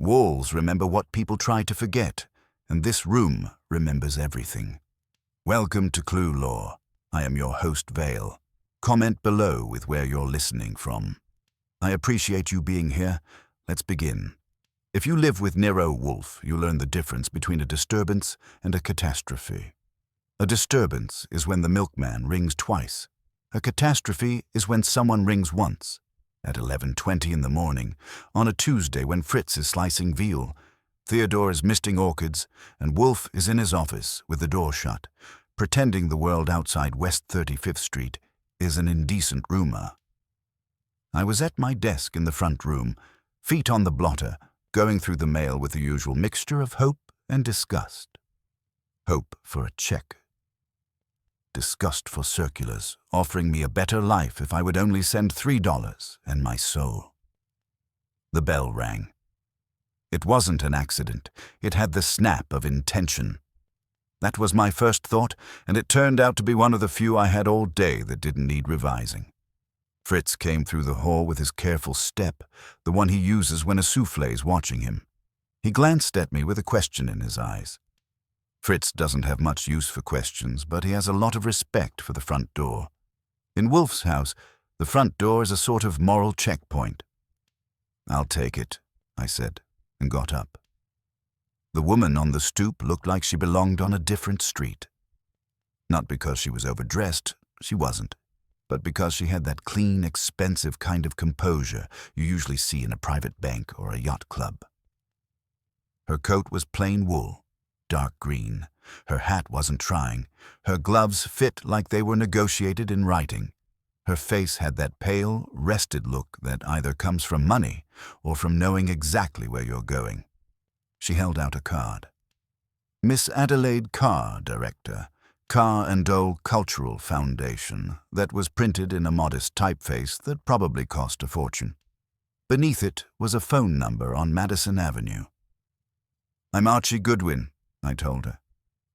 Walls remember what people try to forget, and this room remembers everything. Welcome to Clue Law. I am your host, Vale. Comment below with where you're listening from. I appreciate you being here. Let's begin. If you live with Nero Wolfe, you learn the difference between a disturbance and a catastrophe. A disturbance is when the milkman rings twice. A catastrophe is when someone rings once. At 11:20 in the morning, on a Tuesday when Fritz is slicing veal, Theodore is misting orchids, and Wolfe is in his office with the door shut, pretending the world outside West 35th Street is an indecent rumor. I was at my desk in the front room, feet on the blotter, going through the mail with the usual mixture of hope and disgust. Hope for a check. Disgust for circulars, offering me a better life if I would only send $3 and my soul. The bell rang. It wasn't an accident. It had the snap of intention. That was my first thought, and it turned out to be one of the few I had all day that didn't need revising. Fritz came through the hall with his careful step, the one he uses when a souffle's watching him. He glanced at me with a question in his eyes. Fritz doesn't have much use for questions, but he has a lot of respect for the front door. In Wolfe's house, the front door is a sort of moral checkpoint. "I'll take it," I said, and got up. The woman on the stoop looked like she belonged on a different street. Not because she was overdressed, she wasn't, but because she had that clean, expensive kind of composure you usually see in a private bank or a yacht club. Her coat was plain wool, dark green. Her hat wasn't trying. Her gloves fit like they were negotiated in writing. Her face had that pale, rested look that either comes from money or from knowing exactly where you're going. She held out a card. Miss Adelaide Carr, Director, Carr and Dole Cultural Foundation, that was printed in a modest typeface that probably cost a fortune. Beneath it was a phone number on Madison Avenue. "I'm Archie Goodwin," I told her.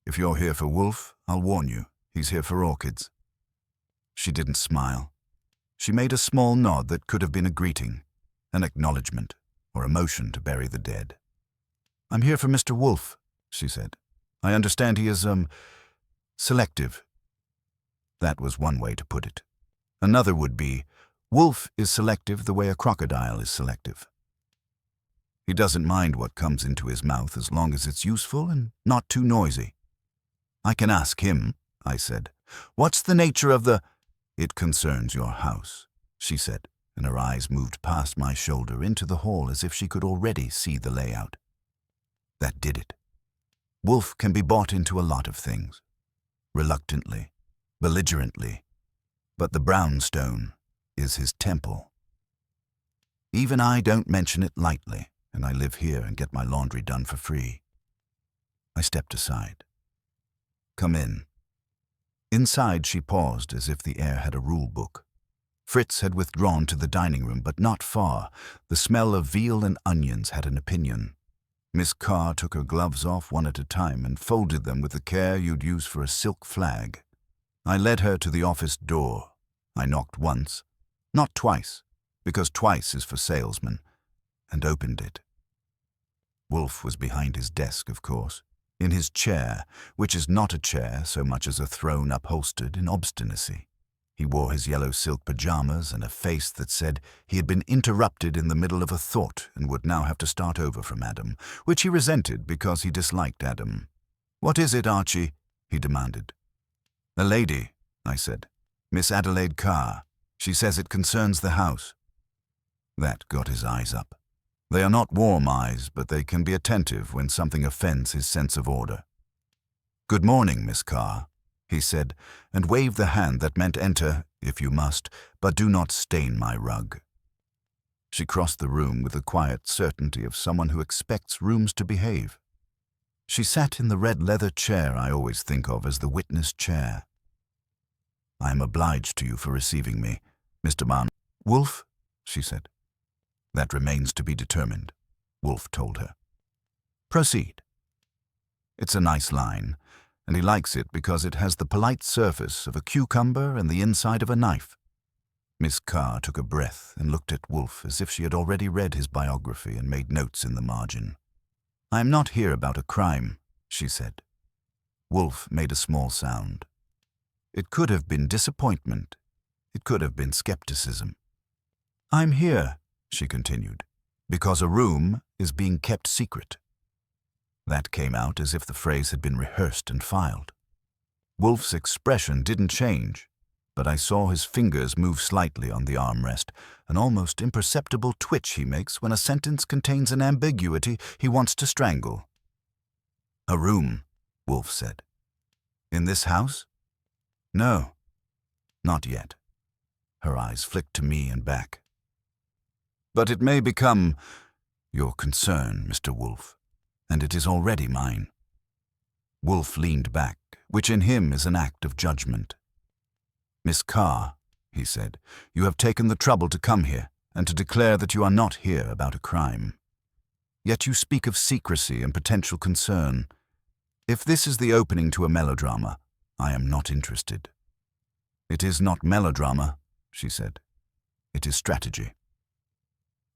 "If you're here for Wolfe, I'll warn you, he's here for orchids." She didn't smile. She made a small nod that could have been a greeting, an acknowledgement, or a motion to bury the dead. "I'm here for Mr. Wolfe," she said. "I understand he is, selective." That was one way to put it. Another would be, Wolfe is selective the way a crocodile is selective. He doesn't mind what comes into his mouth as long as it's useful and not too noisy. "I can ask him," I said. "What's the nature of the—" "It concerns your house," she said, and her eyes moved past my shoulder into the hall as if she could already see the layout. That did it. Wolfe can be bought into a lot of things. Reluctantly, belligerently. But the brownstone is his temple. Even I don't mention it lightly, and I live here and get my laundry done for free. I stepped aside. "Come in." Inside she paused as if the air had a rule book. Fritz had withdrawn to the dining room, but not far. The smell of veal and onions had an opinion. Miss Carr took her gloves off one at a time and folded them with the care you'd use for a silk flag. I led her to the office door. I knocked once, not twice, because twice is for salesmen, and opened it. Wolfe was behind his desk, of course, in his chair, which is not a chair so much as a throne upholstered in obstinacy. He wore his yellow silk pajamas and a face that said he had been interrupted in the middle of a thought and would now have to start over from Adam, which he resented because he disliked Adam. "What is it, Archie?" he demanded. "A lady," I said. "Miss Adelaide Carr. She says it concerns the house." That got his eyes up. They are not warm eyes, but they can be attentive when something offends his sense of order. "Good morning, Miss Carr," he said, and waved the hand that meant enter, if you must, but do not stain my rug. She crossed the room with the quiet certainty of someone who expects rooms to behave. She sat in the red leather chair I always think of as the witness chair. "I am obliged to you for receiving me, Mr. Wolfe," she said. "That remains to be determined," Wolfe told her. "Proceed." It's a nice line, and he likes it because it has the polite surface of a cucumber and the inside of a knife. Miss Carr took a breath and looked at Wolfe as if she had already read his biography and made notes in the margin. "I am not here about a crime," she said. Wolfe made a small sound. It could have been disappointment. It could have been skepticism. "I'm here," she continued, "because a room is being kept secret." That came out as if the phrase had been rehearsed and filed. Wolfe's expression didn't change, but I saw his fingers move slightly on the armrest, an almost imperceptible twitch he makes when a sentence contains an ambiguity he wants to strangle. "A room," Wolfe said. "In this house?" "No, not yet." Her eyes flicked to me and back. "But it may become your concern, Mr. Wolfe, and it is already mine." Wolfe leaned back, which in him is an act of judgment. "Miss Carr," he said, "you have taken the trouble to come here and to declare that you are not here about a crime. Yet you speak of secrecy and potential concern. If this is the opening to a melodrama, I am not interested." "It is not melodrama," she said. "It is strategy."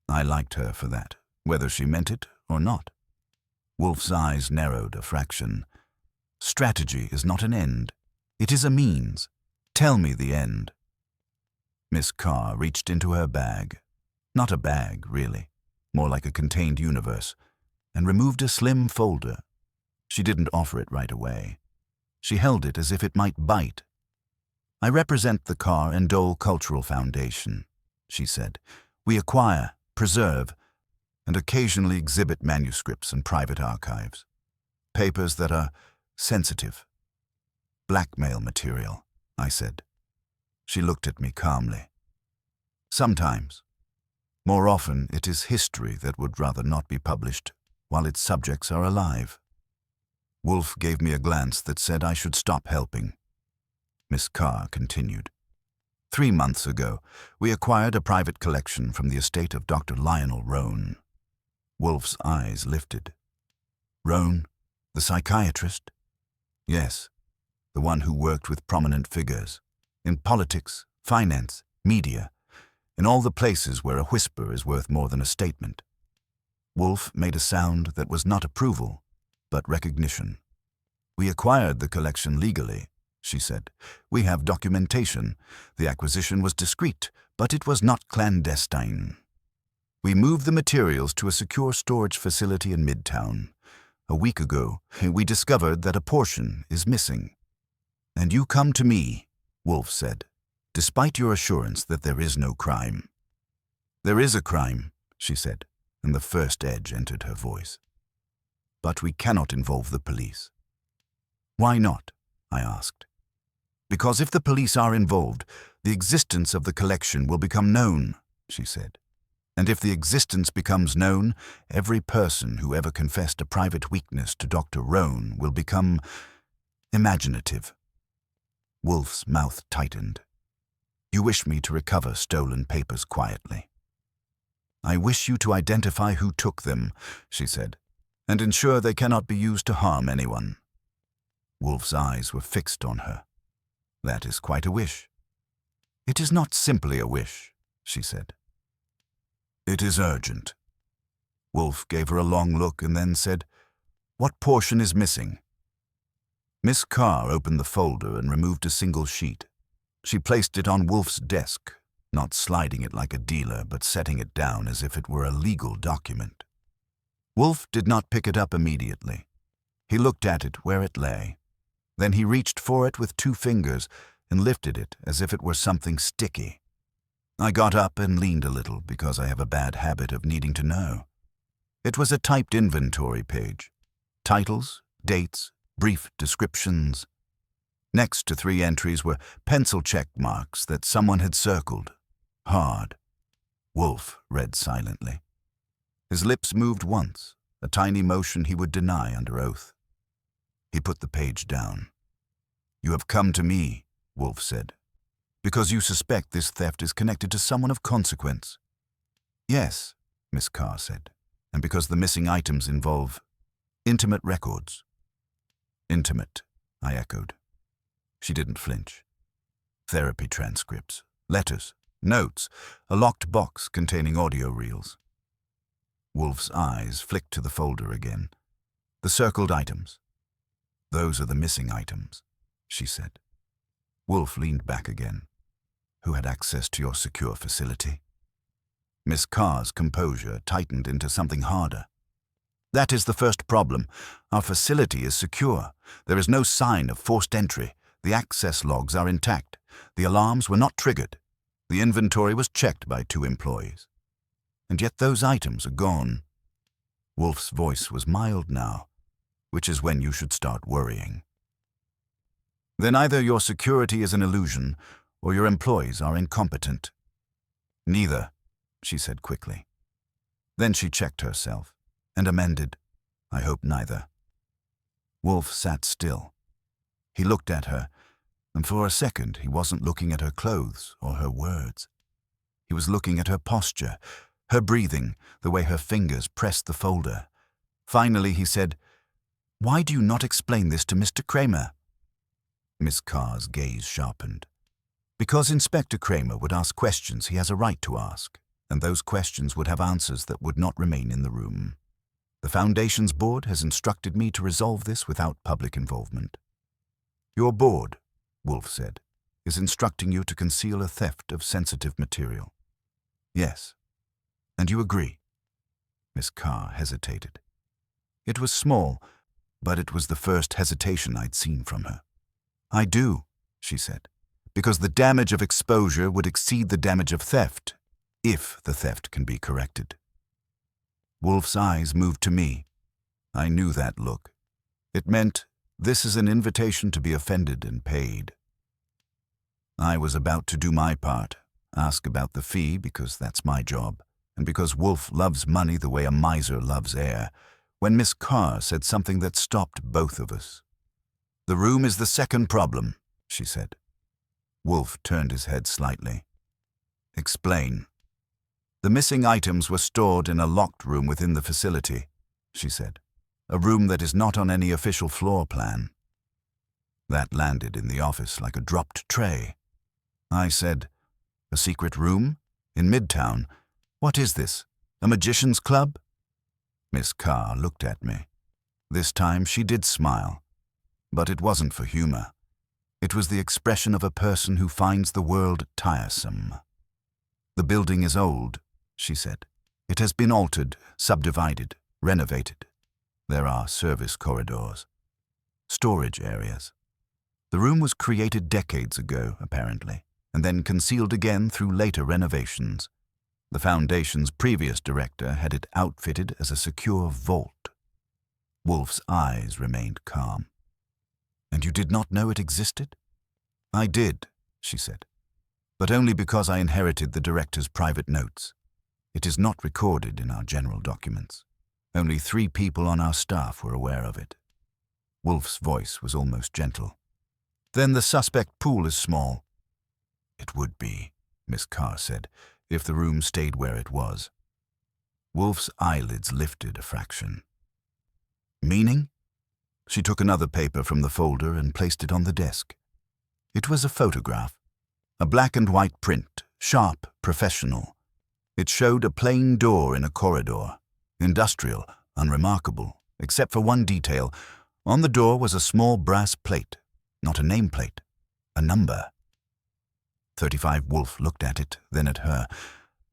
I liked her for that, whether she meant it or not. Wolfe's eyes narrowed a fraction. "Strategy is not an end. It is a means. Tell me the end." Miss Carr reached into her bag, not a bag, really, more like a contained universe, and removed a slim folder. She didn't offer it right away. She held it as if it might bite. "I represent the Carr and Dole Cultural Foundation," she said. "We acquire, preserve, and occasionally exhibit manuscripts and private archives. Papers that are sensitive. Blackmail material," I said. She looked at me calmly. "Sometimes. More often it is history that would rather not be published while its subjects are alive." Wolfe gave me a glance that said I should stop helping. Miss Carr continued. 3 months ago, we acquired a private collection from the estate of Dr. Lionel Roane." Wolfe's eyes lifted. "Roane, the psychiatrist?" "Yes, the one who worked with prominent figures, in politics, finance, media, in all the places where a whisper is worth more than a statement." Wolfe made a sound that was not approval, but recognition. "We acquired the collection legally," she said. "We have documentation. The acquisition was discreet, but it was not clandestine. We moved the materials to a secure storage facility in Midtown. A week ago, we discovered that a portion is missing." "And you come to me," Wolfe said, "despite your assurance that there is no crime." "There is a crime," she said, and the first edge entered her voice. "But we cannot involve the police." "Why not?" I asked. "Because if the police are involved, the existence of the collection will become known," she said. "And if the existence becomes known, every person who ever confessed a private weakness to Dr. Roane will become imaginative." Wolfe's mouth tightened. "You wish me to recover stolen papers quietly." "I wish you to identify who took them," she said, "and ensure they cannot be used to harm anyone." Wolfe's eyes were fixed on her. "That is quite a wish." "It is not simply a wish," she said. "It is urgent." Wolfe gave her a long look and then said, "What portion is missing?" Miss Carr opened the folder and removed a single sheet. She placed it on Wolfe's desk, not sliding it like a dealer, but setting it down as if it were a legal document. Wolfe did not pick it up immediately. He looked at it where it lay. Then he reached for it with 2 fingers and lifted it as if it were something sticky. I got up and leaned a little because I have a bad habit of needing to know. It was a typed inventory page. Titles, dates, brief descriptions. Next to 3 entries were pencil check marks that someone had circled. Hard. Wolfe read silently. His lips moved once, a tiny motion he would deny under oath. He put the page down. "You have come to me," Wolfe said, "because you suspect this theft is connected to someone of consequence." "Yes," Miss Carr said, "and because the missing items involve intimate records." "Intimate," I echoed. She didn't flinch. "Therapy transcripts, letters, Notes, a locked box containing audio reels. Wolfe's eyes flicked to the folder again. The circled items. Those are the missing items, she said. Wolfe leaned back again. Who had access to your secure facility? Miss Carr's composure tightened into something harder. That is the first problem. Our facility is secure. There is no sign of forced entry. The access logs are intact. The alarms were not triggered. The inventory was checked by 2 employees. And yet those items are gone. Wolfe's voice was mild now, which is when you should start worrying. Then either your security is an illusion, or your employees are incompetent. Neither, she said quickly. Then she checked herself and amended, I hope neither. Wolfe sat still. He looked at her, and for a second he wasn't looking at her clothes or her words. He was looking at her posture, her breathing, the way her fingers pressed the folder. Finally he said, Why do you not explain this to Mr. Kramer? Miss Carr's gaze sharpened. Because Inspector Kramer would ask questions he has a right to ask, and those questions would have answers that would not remain in the room. The Foundation's board has instructed me to resolve this without public involvement. Your board, Wolfe said, is instructing you to conceal a theft of sensitive material. Yes. And you agree? Miss Carr hesitated. It was small, but it was the first hesitation I'd seen from her. I do, she said, because the damage of exposure would exceed the damage of theft, if the theft can be corrected. Wolfe's eyes moved to me. I knew that look. It meant, this is an invitation to be offended and paid. I was about to do my part, ask about the fee because that's my job, and because Wolfe loves money the way a miser loves air, when Miss Carr said something that stopped both of us. The room is the second problem, she said. Wolfe turned his head slightly. Explain. The missing items were stored in a locked room within the facility, she said. A room that is not on any official floor plan. That landed in the office like a dropped tray. I said, A secret room? In Midtown? What is this? A magician's club? Miss Carr looked at me. This time she did smile. But it wasn't for humor. It was the expression of a person who finds the world tiresome. The building is old, she said. It has been altered, subdivided, renovated. There are service corridors. Storage areas. The room was created decades ago, apparently, and then concealed again through later renovations. The Foundation's previous director had it outfitted as a secure vault. Wolfe's eyes remained calm. And you did not know it existed? I did, she said, but only because I inherited the director's private notes. It is not recorded in our general documents. Only 3 people on our staff were aware of it. Wolfe's voice was almost gentle. Then the suspect pool is small. It would be, Miss Carr said, if the room stayed where it was. Wolfe's eyelids lifted a fraction. Meaning? She took another paper from the folder and placed it on the desk. It was a photograph. A black and white print, sharp, professional. It showed a plain door in a corridor. Industrial, unremarkable, except for one detail. On the door was a small brass plate, not a nameplate, a number. 35 Wolfe looked at it, then at her.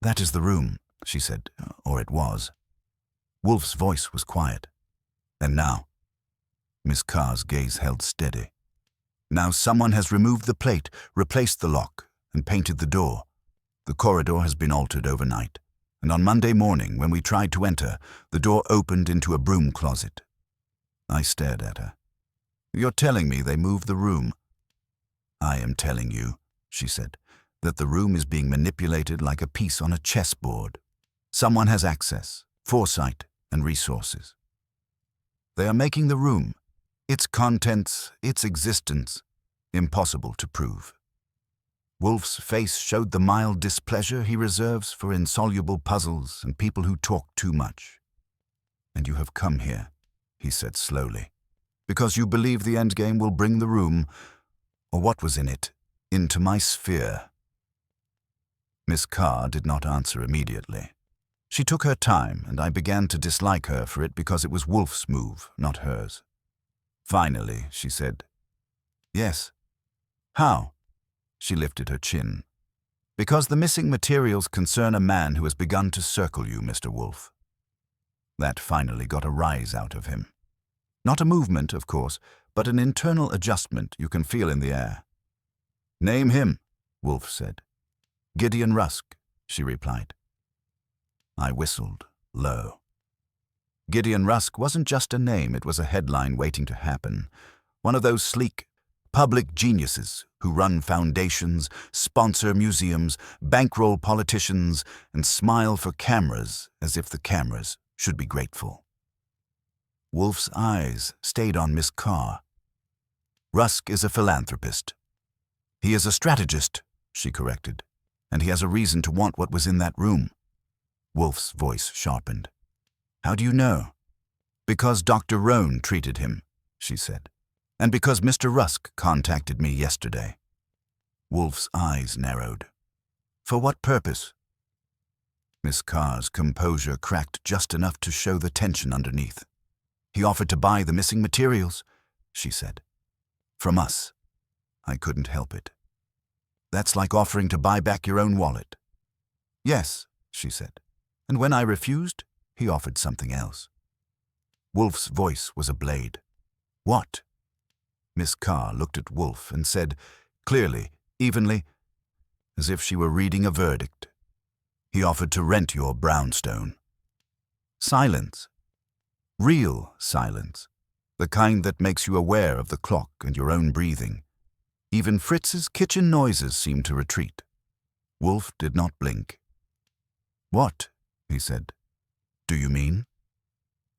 That is the room, she said, or it was. Wolfe's voice was quiet. And now? Miss Carr's gaze held steady. Now someone has removed the plate, replaced the lock, and painted the door. The corridor has been altered overnight, and on Monday morning, when we tried to enter, the door opened into a broom closet. I stared at her. You're telling me they moved the room? I am telling you, she said, that the room is being manipulated like a piece on a chessboard. Someone has access, foresight, and resources. They are making the room, its contents, its existence, impossible to prove. Wolfe's face showed the mild displeasure he reserves for insoluble puzzles and people who talk too much. And you have come here, he said slowly, because you believe the endgame will bring the room, or what was in it, into my sphere. Miss Carr did not answer immediately. She took her time, and I began to dislike her for it because it was Wolfe's move, not hers. Finally, she said, "Yes." "How?" She lifted her chin. "Because the missing materials concern a man who has begun to circle you, Mr. Wolfe." That finally got a rise out of him. Not a movement, of course, but an internal adjustment you can feel in the air. "Name him," Wolfe said. "Gideon Rusk," she replied. I whistled, low. Gideon Rusk wasn't just a name, it was a headline waiting to happen. One of those sleek, public geniuses who run foundations, sponsor museums, bankroll politicians, and smile for cameras as if the cameras should be grateful. Wolfe's eyes stayed on Miss Carr. "Rusk is a philanthropist." "He is a strategist," she corrected, "and he has a reason to want what was in that room." Wolfe's voice sharpened. "How do you know?" "Because Dr. Roan treated him," she said, "and because Mr. Rusk contacted me yesterday." Wolfe's eyes narrowed. "For what purpose?" Miss Carr's composure cracked just enough to show the tension underneath. "He offered to buy the missing materials," she said. "From us." I couldn't help it. "That's like offering to buy back your own wallet." "Yes," she said. "And when I refused, he offered something else." Wolfe's voice was a blade. "What?" Miss Carr looked at Wolfe and said, clearly, evenly, as if she were reading a verdict, "He offered to rent your brownstone." Silence. Real silence. The kind that makes you aware of the clock and your own breathing. Even Fritz's kitchen noises seemed to retreat. Wolfe did not blink. "What?" he said. "Do you mean?"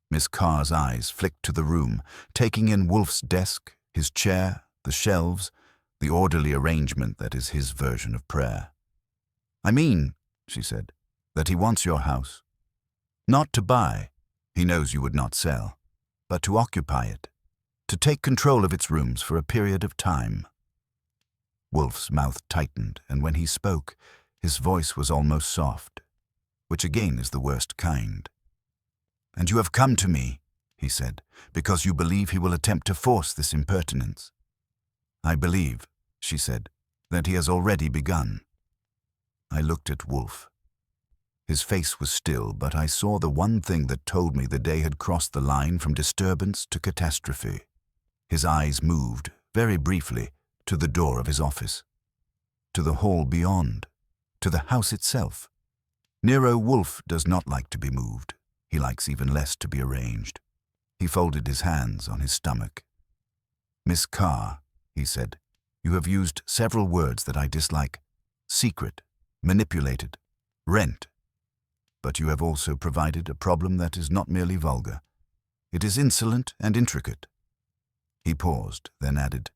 Miss Carr's eyes flicked to the room, taking in Wolfe's desk, his chair, the shelves, the orderly arrangement that is his version of prayer. "I mean," she said, "that he wants your house. Not to buy, he knows you would not sell, but to occupy it, to take control of its rooms for a period of time." Wolfe's mouth tightened, and when he spoke, his voice was almost soft, which again is the worst kind. "And you have come to me," he said, "because you believe he will attempt to force this impertinence." "I believe," she said, "that he has already begun." I looked at Wolfe. His face was still, but I saw the one thing that told me the day had crossed the line from disturbance to catastrophe. His eyes moved, very briefly, to the door of his office, to the hall beyond, to the house itself. Nero Wolfe does not like to be moved. He likes even less to be arranged. He folded his hands on his stomach. "Miss Carr," he said, "you have used several words that I dislike. Secret, manipulated, rent. But you have also provided a problem that is not merely vulgar. It is insolent and intricate." He paused, then added,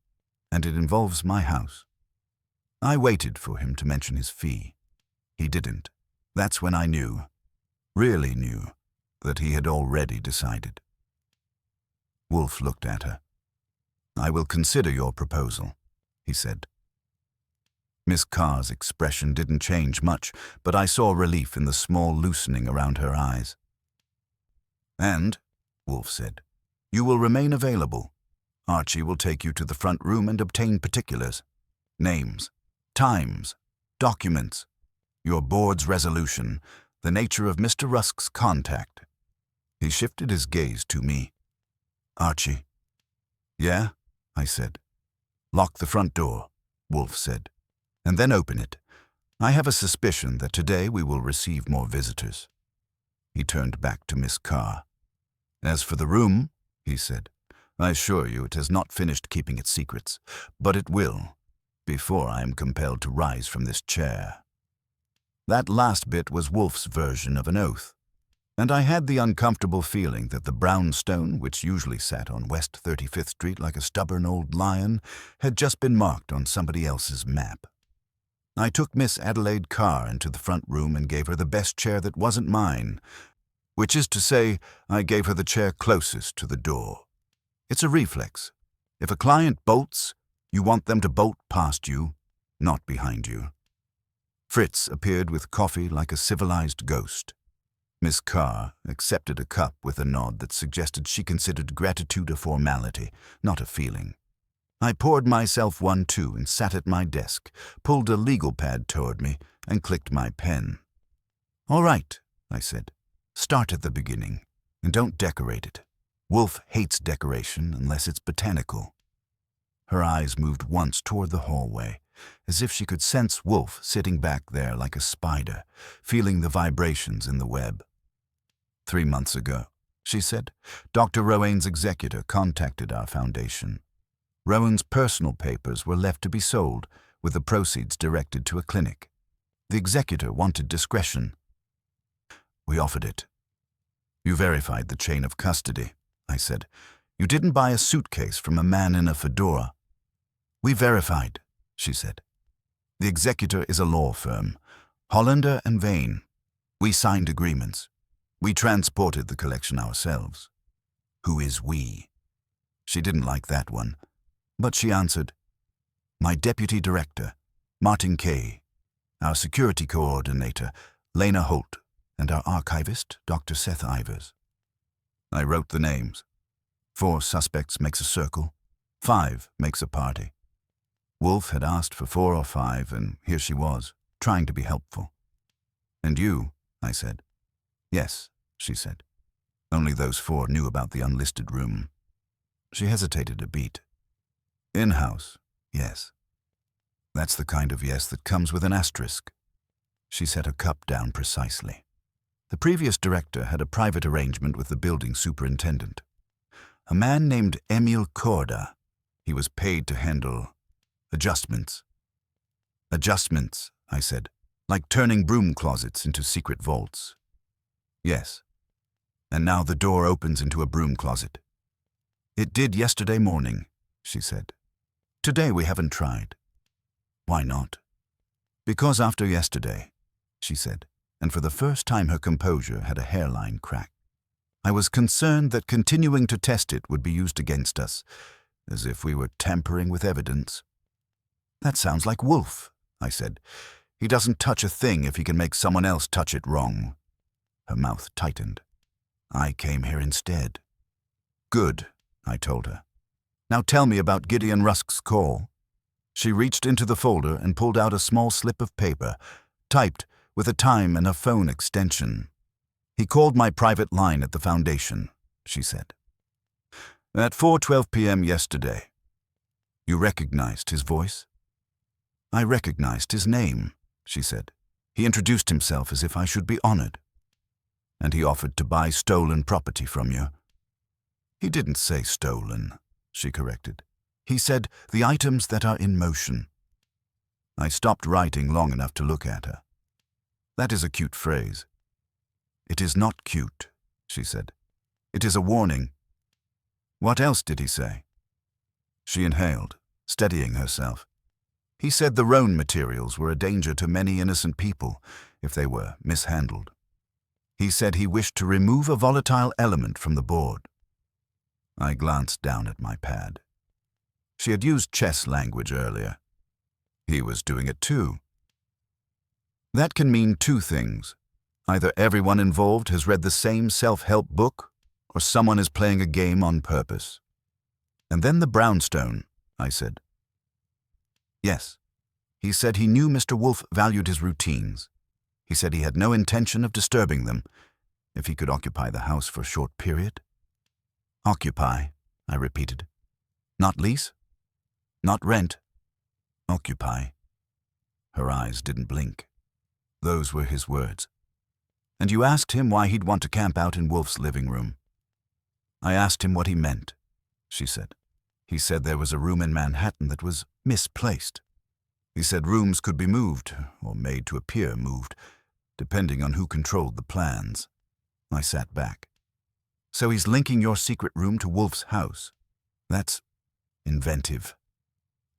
"And it involves my house." I waited for him to mention his fee. He didn't. That's when I knew, really knew, that he had already decided. Wolfe looked at her. "I will consider your proposal," he said. Miss Carr's expression didn't change much, but I saw relief in the small loosening around her eyes. "And," Wolfe said, "you will remain available. Archie will take you to the front room and obtain particulars. Names, times, documents, your board's resolution, the nature of Mr. Rusk's contact." He shifted his gaze to me. "Archie." "Yeah?" I said. "Lock the front door," Wolfe said, "and then open it. I have a suspicion that today we will receive more visitors." He turned back to Miss Carr. "As for the room," he said, "I assure you it has not finished keeping its secrets, but it will, before I am compelled to rise from this chair." That last bit was Wolfe's version of an oath, and I had the uncomfortable feeling that the brownstone, which usually sat on West 35th Street like a stubborn old lion, had just been marked on somebody else's map. I took Miss Adelaide Carr into the front room and gave her the best chair that wasn't mine, which is to say, I gave her the chair closest to the door. It's a reflex. If a client bolts, you want them to bolt past you, not behind you. Fritz appeared with coffee like a civilized ghost. Miss Carr accepted a cup with a nod that suggested she considered gratitude a formality, not a feeling. I poured myself one too and sat at my desk, pulled a legal pad toward me, and clicked my pen. "All right," I said. "Start at the beginning, and don't decorate it. Wolfe hates decoration unless it's botanical." Her eyes moved once toward the hallway, as if she could sense Wolfe sitting back there like a spider, feeling the vibrations in the web. 3 months ago, she said, Dr. Rowan's executor contacted our foundation. Rowan's personal papers were left to be sold, with the proceeds directed to a clinic. The executor wanted discretion. We offered it. "You verified the chain of custody," I said. "You didn't buy a suitcase from a man in a fedora." "We verified," she said. "The executor is a law firm, Hollander and Vane. We signed agreements. We transported the collection ourselves." "Who is we?" She didn't like that one, but she answered, "My deputy director, Martin Kay, our security coordinator, Lena Holt, and our archivist, Dr. Seth Ivers." I wrote the names. 4 suspects makes a circle, 5 makes a party. Wolfe had asked for 4 or 5, and here she was, trying to be helpful. "And you?" I said. "Yes," she said. "Only those 4 knew about the unlisted room." She hesitated a beat. "In-house, yes." That's the kind of yes that comes with an asterisk. She set her cup down precisely. The previous director had a private arrangement with the building superintendent. A man named Emil Korda. He was paid to handle adjustments. "Adjustments," I said, "like turning broom closets into secret vaults." "Yes. And now the door opens into a broom closet." "It did yesterday morning," she said. "Today we haven't tried." "Why not?" "Because after yesterday," she said, and for the first time her composure had a hairline crack. "I was concerned that continuing to test it would be used against us, as if we were tampering with evidence." "That sounds like Wolfe," I said. "He doesn't touch a thing if he can make someone else touch it wrong." Her mouth tightened. "I came here instead." "Good," I told her. "Now tell me about Gideon Rusk's call." She reached into the folder and pulled out a small slip of paper, typed with a time and a phone extension. "He called my private line at the foundation," she said. "At 4:12 p.m. yesterday." "You recognized his voice?" "I recognized his name," she said. "He introduced himself as if I should be honored." "And he offered to buy stolen property from you." "He didn't say stolen," she corrected. "He said the items that are in motion." I stopped writing long enough to look at her. "That is a cute phrase." "It is not cute," she said. "It is a warning." "What else did he say?" She inhaled, steadying herself. "He said the Roan materials were a danger to many innocent people if they were mishandled. He said he wished to remove a volatile element from the board." I glanced down at my pad. She had used chess language earlier. He was doing it too. That can mean 2 things. Either everyone involved has read the same self-help book, or someone is playing a game on purpose. "And then the brownstone," I said. "Yes. He said he knew Mr. Wolfe valued his routines. He said he had no intention of disturbing them, if he could occupy the house for a short period." "Occupy," I repeated. "Not lease? Not rent? Occupy." Her eyes didn't blink. Those were his words. "And you asked him why he'd want to camp out in Wolfe's living room?" "I asked him what he meant," she said. "He said there was a room in Manhattan that was misplaced. He said rooms could be moved, or made to appear moved, depending on who controlled the plans." I sat back. "So he's linking your secret room to Wolfe's house. That's inventive."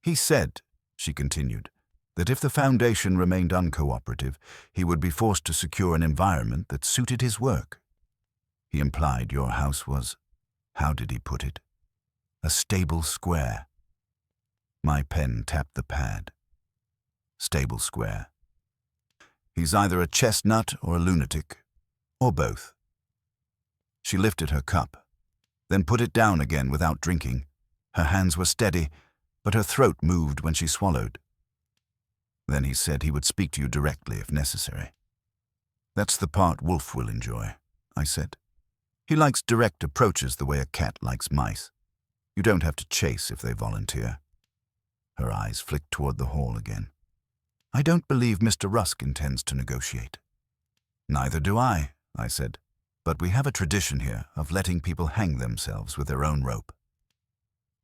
"He said," she continued, "that if the foundation remained uncooperative, he would be forced to secure an environment that suited his work. He implied your house was, how did he put it? A stable square." My pen tapped the pad. Stable square. He's either a chestnut or a lunatic, or both." She lifted her cup, then put it down again without drinking. Her hands were steady, but her throat moved when she swallowed. Then he said he would speak to you directly if necessary. "That's the part Wolfe will enjoy," I said. "He likes direct approaches the way a cat likes mice. You don't have to chase if they volunteer." Her eyes flicked toward the hall again. "I don't believe Mr. Rusk intends to negotiate." "Neither do I," I said. "But we have a tradition here of letting people hang themselves with their own rope.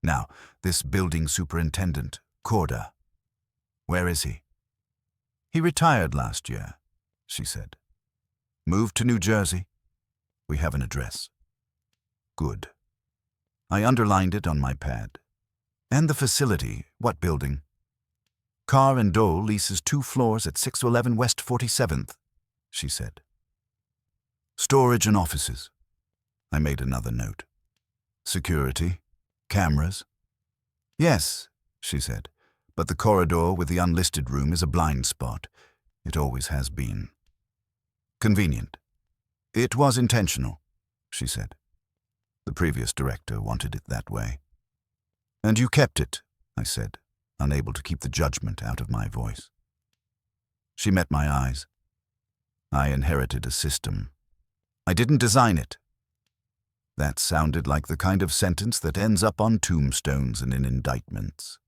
Now, this building superintendent, Corder, where is he?" "He retired last year," she said. "Moved to New Jersey. We have an address." "Good." I underlined it on my pad. "And the facility, what building?" "Carr and Dole leases 2 floors at 611 West 47th, she said. "Storage and offices." I made another note. "Security? Cameras?" "Yes," she said, "but the corridor with the unlisted room is a blind spot. It always has been." "Convenient." "It was intentional," she said. "The previous director wanted it that way." "And you kept it," I said, unable to keep the judgment out of my voice. She met my eyes. "I inherited a system. I didn't design it." That sounded like the kind of sentence that ends up on tombstones and in indictments.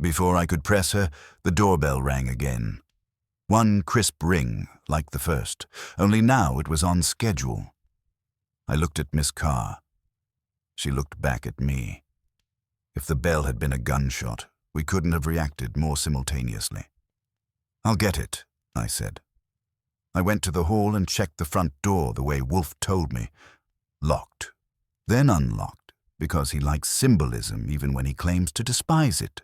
Before I could press her, the doorbell rang again. One crisp ring, like the first, only now it was on schedule. I looked at Miss Carr. She looked back at me. If the bell had been a gunshot, we couldn't have reacted more simultaneously. "I'll get it," I said. I went to the hall and checked the front door the way Wolfe told me. Locked, then unlocked, because he likes symbolism even when he claims to despise it.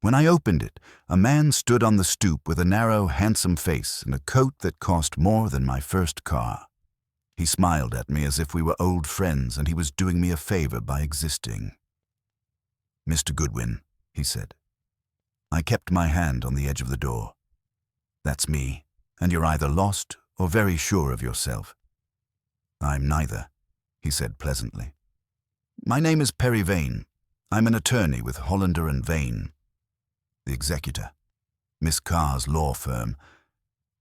When I opened it, a man stood on the stoop with a narrow, handsome face and a coat that cost more than my first car. He smiled at me as if we were old friends and he was doing me a favor by existing. "Mr. Goodwin," he said. I kept my hand on the edge of the door. "That's me, and you're either lost or very sure of yourself." "I'm neither," he said pleasantly. "My name is Perry Vane. I'm an attorney with Hollander and Vane, the executor, Miss Carr's law firm.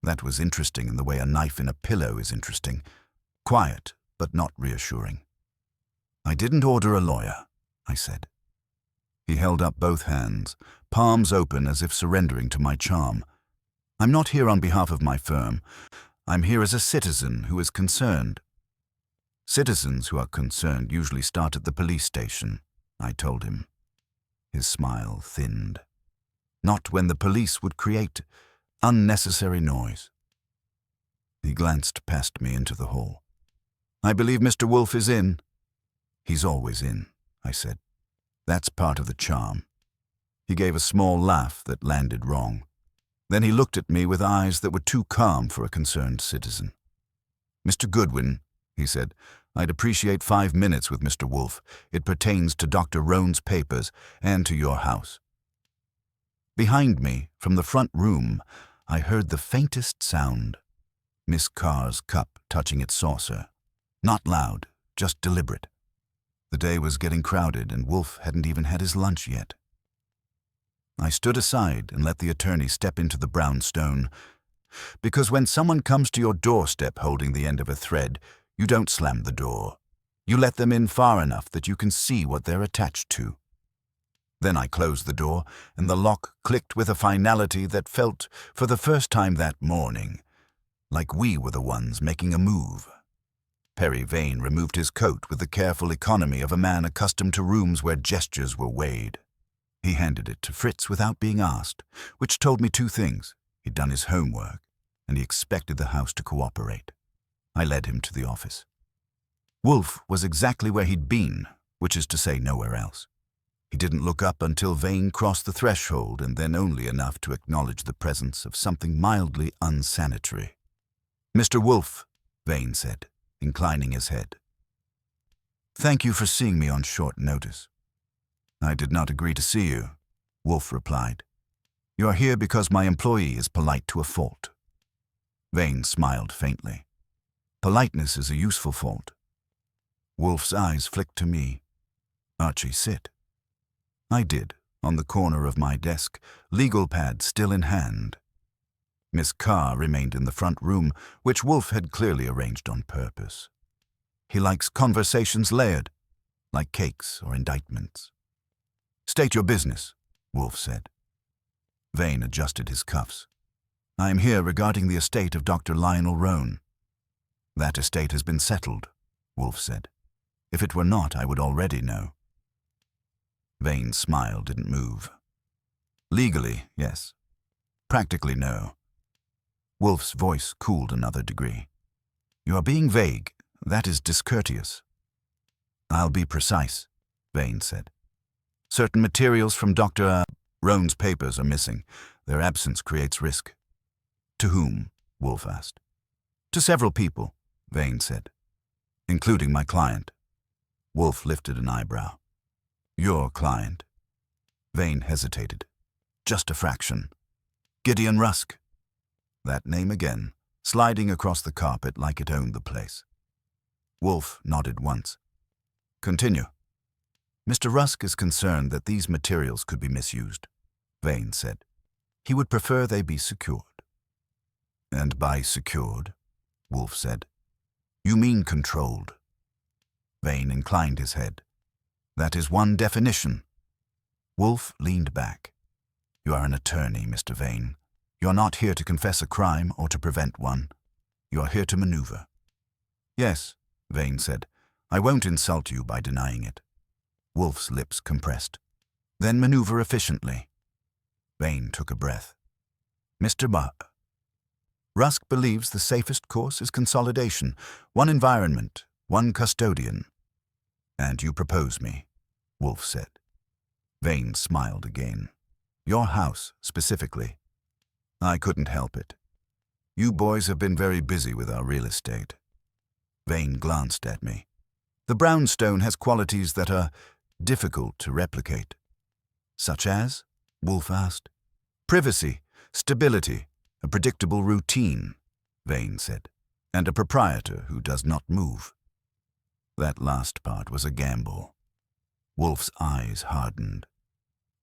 That was interesting in the way a knife in a pillow is interesting. Quiet, but not reassuring." "I didn't order a lawyer," I said. He held up both hands, palms open as if surrendering to my charm. "I'm not here on behalf of my firm. I'm here as a citizen who is concerned." "Citizens who are concerned usually start at the police station," I told him. His smile thinned. "Not when the police would create unnecessary noise." He glanced past me into the hall. "I believe Mr. Wolfe is in." "He's always in," I said. "That's part of the charm." He gave a small laugh that landed wrong. Then he looked at me with eyes that were too calm for a concerned citizen. "Mr. Goodwin," he said, "I'd appreciate 5 minutes with Mr. Wolfe. It pertains to Dr. Roan's papers and to your house." Behind me, from the front room, I heard the faintest sound. Miss Carr's cup touching its saucer. Not loud, just deliberate. The day was getting crowded and Wolfe hadn't even had his lunch yet. I stood aside and let the attorney step into the brownstone. Because when someone comes to your doorstep holding the end of a thread, you don't slam the door. You let them in far enough that you can see what they're attached to. Then I closed the door, and the lock clicked with a finality that felt, for the first time that morning, like we were the ones making a move. Perry Vane removed his coat with the careful economy of a man accustomed to rooms where gestures were weighed. He handed it to Fritz without being asked, which told me 2 things. He'd done his homework, and he expected the house to cooperate. I led him to the office. Wolfe was exactly where he'd been, which is to say nowhere else. He didn't look up until Vane crossed the threshold, and then only enough to acknowledge the presence of something mildly unsanitary. "Mr. Wolfe," Vane said, inclining his head. "Thank you for seeing me on short notice." "I did not agree to see you," Wolfe replied. You're here because my employee is polite to a fault. Vane smiled faintly. Politeness is a useful fault. Wolfe's eyes flicked to me. Archie, sit. I did, on the corner of my desk, legal pad still in hand. Miss Carr remained in the front room, which Wolfe had clearly arranged on purpose. He likes conversations layered, like cakes or indictments. State your business, Wolfe said. Vane adjusted his cuffs. I am here regarding the estate of Dr. Lionel Roan. That estate has been settled, Wolfe said. If it were not, I would already know. Vane's smile didn't move. Legally, yes. Practically, no. Wolfe's voice cooled another degree. You are being vague. That is discourteous. I'll be precise, Vane said. Certain materials from Dr. Roan's papers are missing. Their absence creates risk. To whom? Wolfe asked. To several people, Vane said, including my client. Wolfe lifted an eyebrow. Your client? Vane hesitated. Just a fraction. Gideon Rusk. That name again, sliding across the carpet like it owned the place. Wolfe nodded once. Continue. Mr. Rusk is concerned that these materials could be misused, Vane said. He would prefer they be secured. And by secured, Wolfe said, you mean controlled. Vane inclined his head. That is one definition. Wolfe leaned back. You are an attorney, Mr. Vane. You're not here to confess a crime or to prevent one. You are here to maneuver. Yes, Vane said. I won't insult you by denying it. Wolfe's lips compressed. Then maneuver efficiently. Vane took a breath. Mr. Rusk believes the safest course is consolidation. One environment, one custodian. And you propose me, Wolfe said. Vane smiled again. Your house, specifically. I couldn't help it. You boys have been very busy with our real estate. Vane glanced at me. The brownstone has qualities that are difficult to replicate. Such as? Wolfe asked. Privacy, stability, a predictable routine, Vane said, and a proprietor who does not move. That last part was a gamble. Wolfe's eyes hardened.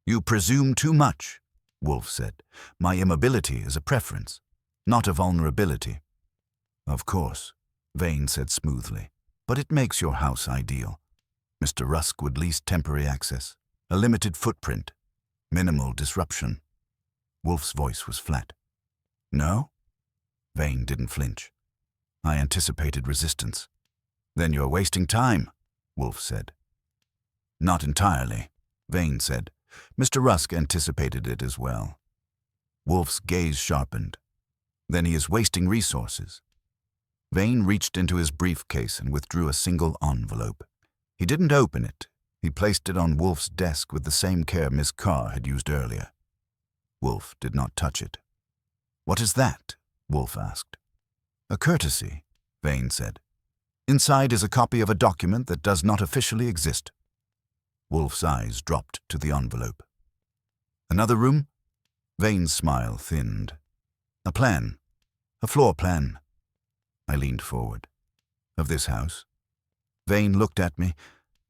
You presume too much, Wolfe said. My immobility is a preference, not a vulnerability. Of course, Vane said smoothly, but it makes your house ideal. Mr. Rusk would lease temporary access, a limited footprint, minimal disruption. Wolfe's voice was flat. No? Vane didn't flinch. I anticipated resistance. Then you're wasting time, Wolfe said. Not entirely, Vane said. Mr. Rusk anticipated it as well. Wolfe's gaze sharpened. Then he is wasting resources. Vane reached into his briefcase and withdrew a single envelope. He didn't open it. He placed it on Wolfe's desk with the same care Miss Carr had used earlier. Wolfe did not touch it. What is that? Wolfe asked. A courtesy, Vane said. Inside is a copy of a document that does not officially exist. Wolfe's eyes dropped to the envelope. Another room? Vane's smile thinned. A plan. A floor plan. I leaned forward. Of this house? Vane looked at me,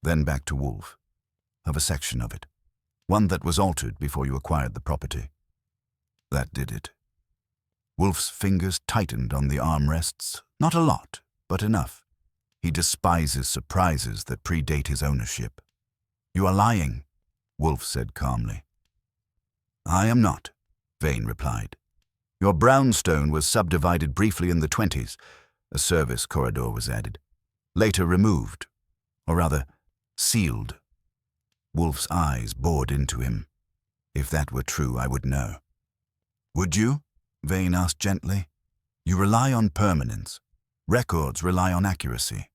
then back to Wolfe. Of a section of it. One that was altered before you acquired the property. That did it. Wolfe's fingers tightened on the armrests. Not a lot, but enough. He despises surprises that predate his ownership. You are lying, Wolfe said calmly. I am not, Vane replied. Your brownstone was subdivided briefly in the 1920s. A service corridor was added. Later removed, or rather, sealed. Wolfe's eyes bored into him. If that were true, I would know. Would you? Vane asked gently. You rely on permanence. Records rely on accuracy.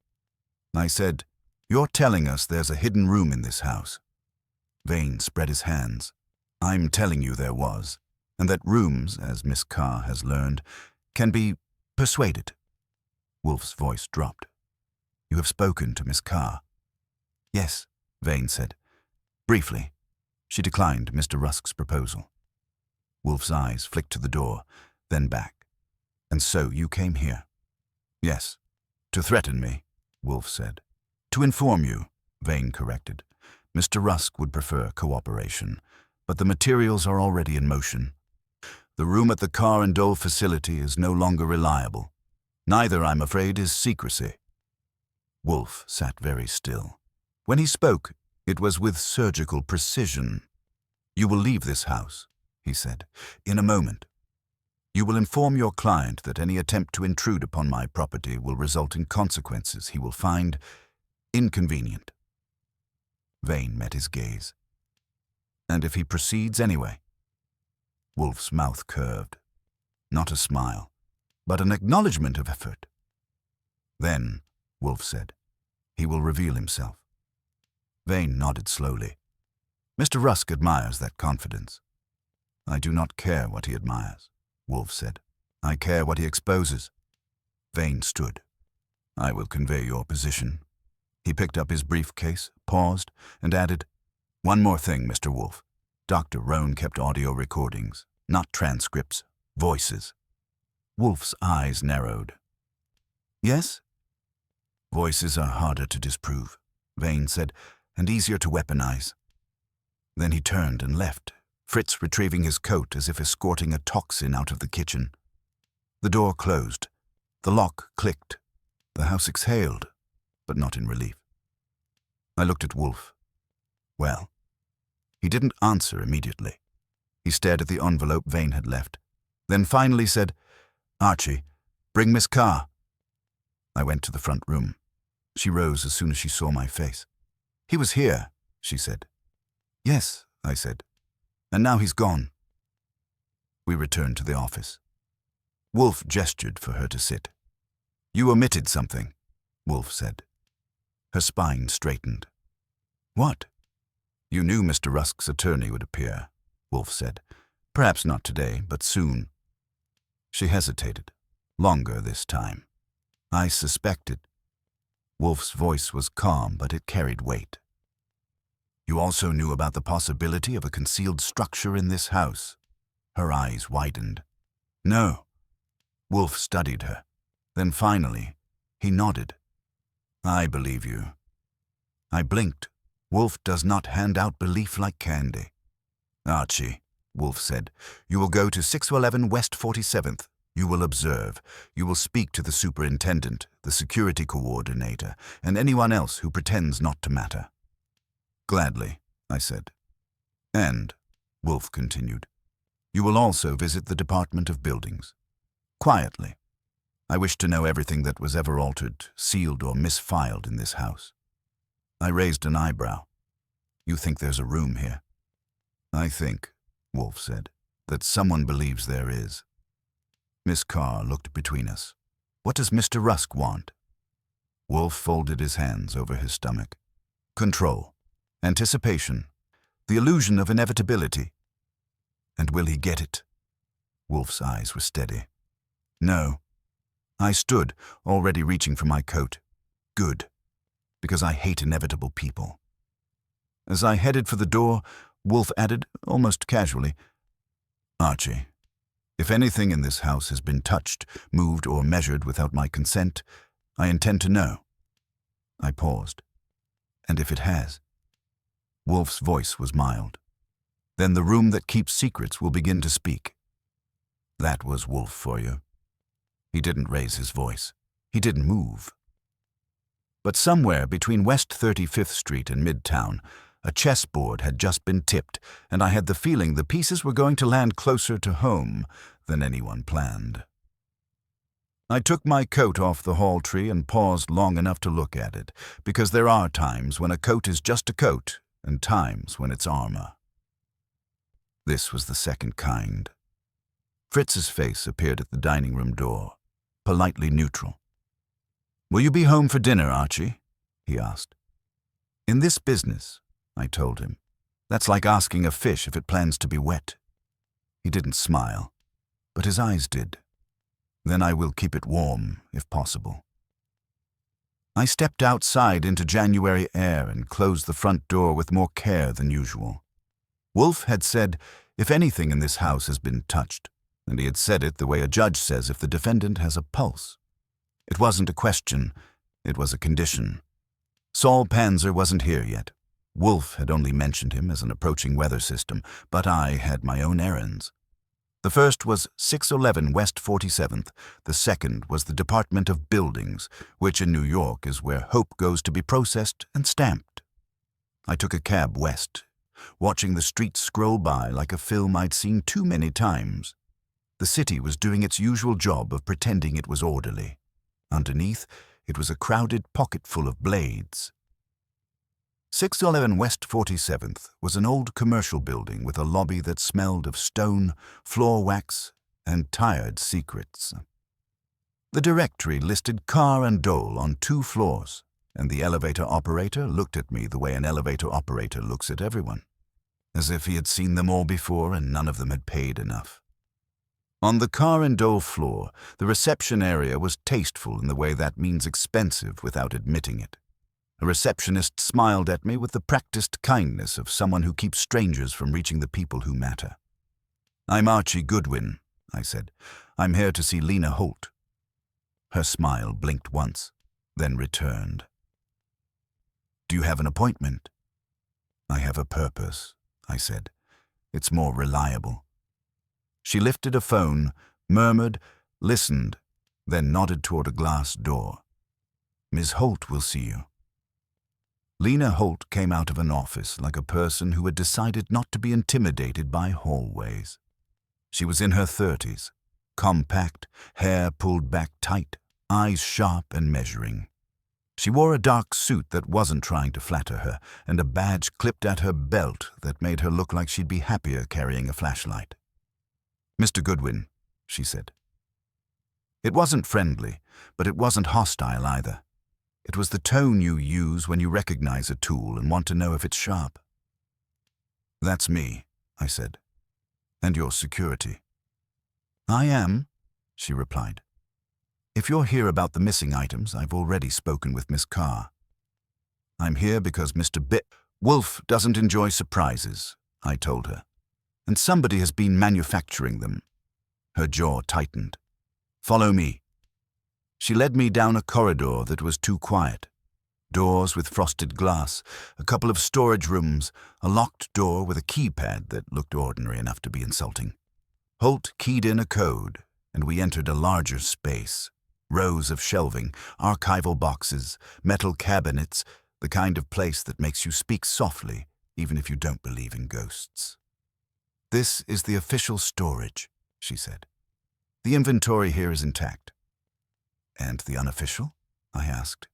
I said, you're telling us there's a hidden room in this house. Vane spread his hands. I'm telling you there was, and that rooms, as Miss Carr has learned, can be persuaded. Wolfe's voice dropped. You have spoken to Miss Carr. Yes, Vane said. Briefly. She declined Mr. Rusk's proposal. Wolfe's eyes flicked to the door, then back. "And so you came here?" "Yes. To threaten me," Wolfe said. "To inform you," Vane corrected. "Mr. Rusk would prefer cooperation, but the materials are already in motion. The room at the Car and Dole facility is no longer reliable. Neither, I'm afraid, is secrecy." Wolfe sat very still. When he spoke, it was with surgical precision. "You will leave this house," he said, "in a moment. You will inform your client that any attempt to intrude upon my property will result in consequences he will find inconvenient." Vane met his gaze. "And if he proceeds anyway?" Wolfe's mouth curved. Not a smile, but an acknowledgement of effort. "Then," Wolfe said, "he will reveal himself." Vane nodded slowly. "Mr. Rusk admires that confidence." "I do not care what he admires," Wolfe said. "I care what he exposes." Vane stood. "I will convey your position." He picked up his briefcase, paused, and added, "One more thing, Mr. Wolfe. Dr. Roan kept audio recordings, not transcripts, voices." Wolfe's eyes narrowed. "Yes?" "Voices are harder to disprove," Vane said, "and easier to weaponize." Then he turned and left, Fritz retrieving his coat as if escorting a toxin out of the kitchen. The door closed. The lock clicked. The house exhaled, but not in relief. I looked at Wolfe. "Well?" He didn't answer immediately. He stared at the envelope Vane had left, then finally said, "Archie, bring Miss Carr." I went to the front room. She rose as soon as she saw my face. "He was here," she said. "Yes," I said. "And now he's gone." We returned to the office. Wolfe gestured for her to sit. "You omitted something," Wolfe said. Her spine straightened. "What?" "You knew Mr. Rusk's attorney would appear," Wolfe said. "Perhaps not today, but soon." She hesitated, longer this time. "I suspected." Wolfe's voice was calm, but it carried weight. "You also knew about the possibility of a concealed structure in this house." Her eyes widened. "No." Wolfe studied her. Then finally, he nodded. "I believe you." I blinked. Wolfe does not hand out belief like candy. "Archie," Wolfe said, "you will go to 611 West 47th. You will observe. You will speak to the superintendent, the security coordinator, and anyone else who pretends not to matter." "Gladly," I said. "And," Wolfe continued, "you will also visit the Department of Buildings. Quietly. I wish to know everything that was ever altered, sealed, or misfiled in this house." I raised an eyebrow. "You think there's a room here?" "I think," Wolfe said, "that someone believes there is." Miss Carr looked between us. "What does Mr. Rusk want?" Wolfe folded his hands over his stomach. "Control. Anticipation. The illusion of inevitability." "And will he get it?" Wolfe's eyes were steady. "No." I stood, already reaching for my coat. "Good. Because I hate inevitable people." As I headed for the door, Wolfe added, almost casually, "Archie, if anything in this house has been touched, moved, or measured without my consent, I intend to know." I paused. "And if it has?" Wolfe's voice was mild. "Then the room that keeps secrets will begin to speak." That was Wolfe for you. He didn't raise his voice. He didn't move. But somewhere between West 35th Street and Midtown, a chessboard had just been tipped, and I had the feeling the pieces were going to land closer to home than anyone planned. I took my coat off the hall tree and paused long enough to look at it, because there are times when a coat is just a coat, and times when it's armor. This was the second kind. Fritz's face appeared at the dining room door, politely neutral. "Will you be home for dinner, Archie?" he asked. "In this business," I told him, "that's like asking a fish if it plans to be wet." He didn't smile, but his eyes did. "Then I will keep it warm, if possible." I stepped outside into January air and closed the front door with more care than usual. Wolfe had said, If anything in this house has been touched, and he had said it the way a judge says if the defendant has a pulse. It wasn't a question, it was a condition. Saul Panzer wasn't here yet. Wolfe had only mentioned him as an approaching weather system, but I had my own errands. The first was 611 West 47th. The second was the Department of Buildings, which in New York is where hope goes to be processed and stamped. I took a cab west, watching the streets scroll by like a film I'd seen too many times. The city was doing its usual job of pretending it was orderly. Underneath, it was a crowded pocket full of blades. 611 West 47th was an old commercial building with a lobby that smelled of stone, floor wax, and tired secrets. The directory listed Carr and Dole on 2 floors, and the elevator operator looked at me the way an elevator operator looks at everyone, as if he had seen them all before and none of them had paid enough. On the Carr and Dole floor, the reception area was tasteful in the way that means expensive without admitting it. A receptionist smiled at me with the practiced kindness of someone who keeps strangers from reaching the people who matter. "I'm Archie Goodwin," I said. "I'm here to see Lena Holt." Her smile blinked once, then returned. "Do you have an appointment?" "I have a purpose," I said. "It's more reliable." She lifted a phone, murmured, listened, then nodded toward a glass door. "Ms. Holt will see you." Lena Holt came out of an office like a person who had decided not to be intimidated by hallways. She was in her 30s, compact, hair pulled back tight, eyes sharp and measuring. She wore a dark suit that wasn't trying to flatter her, and a badge clipped at her belt that made her look like she'd be happier carrying a flashlight. "Mr. Goodwin," she said. It wasn't friendly, but it wasn't hostile either. It was the tone you use when you recognize a tool and want to know if it's sharp. "That's me," I said. "And your security." "I am," she replied. "If you're here about the missing items, I've already spoken with Miss Carr." "I'm here because Mr. Wolfe doesn't enjoy surprises," I told her. "And somebody has been manufacturing them." Her jaw tightened. "Follow me." She led me down a corridor that was too quiet. Doors with frosted glass, a couple of storage rooms, a locked door with a keypad that looked ordinary enough to be insulting. Holt keyed in a code, and we entered a larger space. Rows of shelving, archival boxes, metal cabinets, the kind of place that makes you speak softly, even if you don't believe in ghosts. "This is the official storage," she said. "The inventory here is intact." "And the unofficial?" I asked.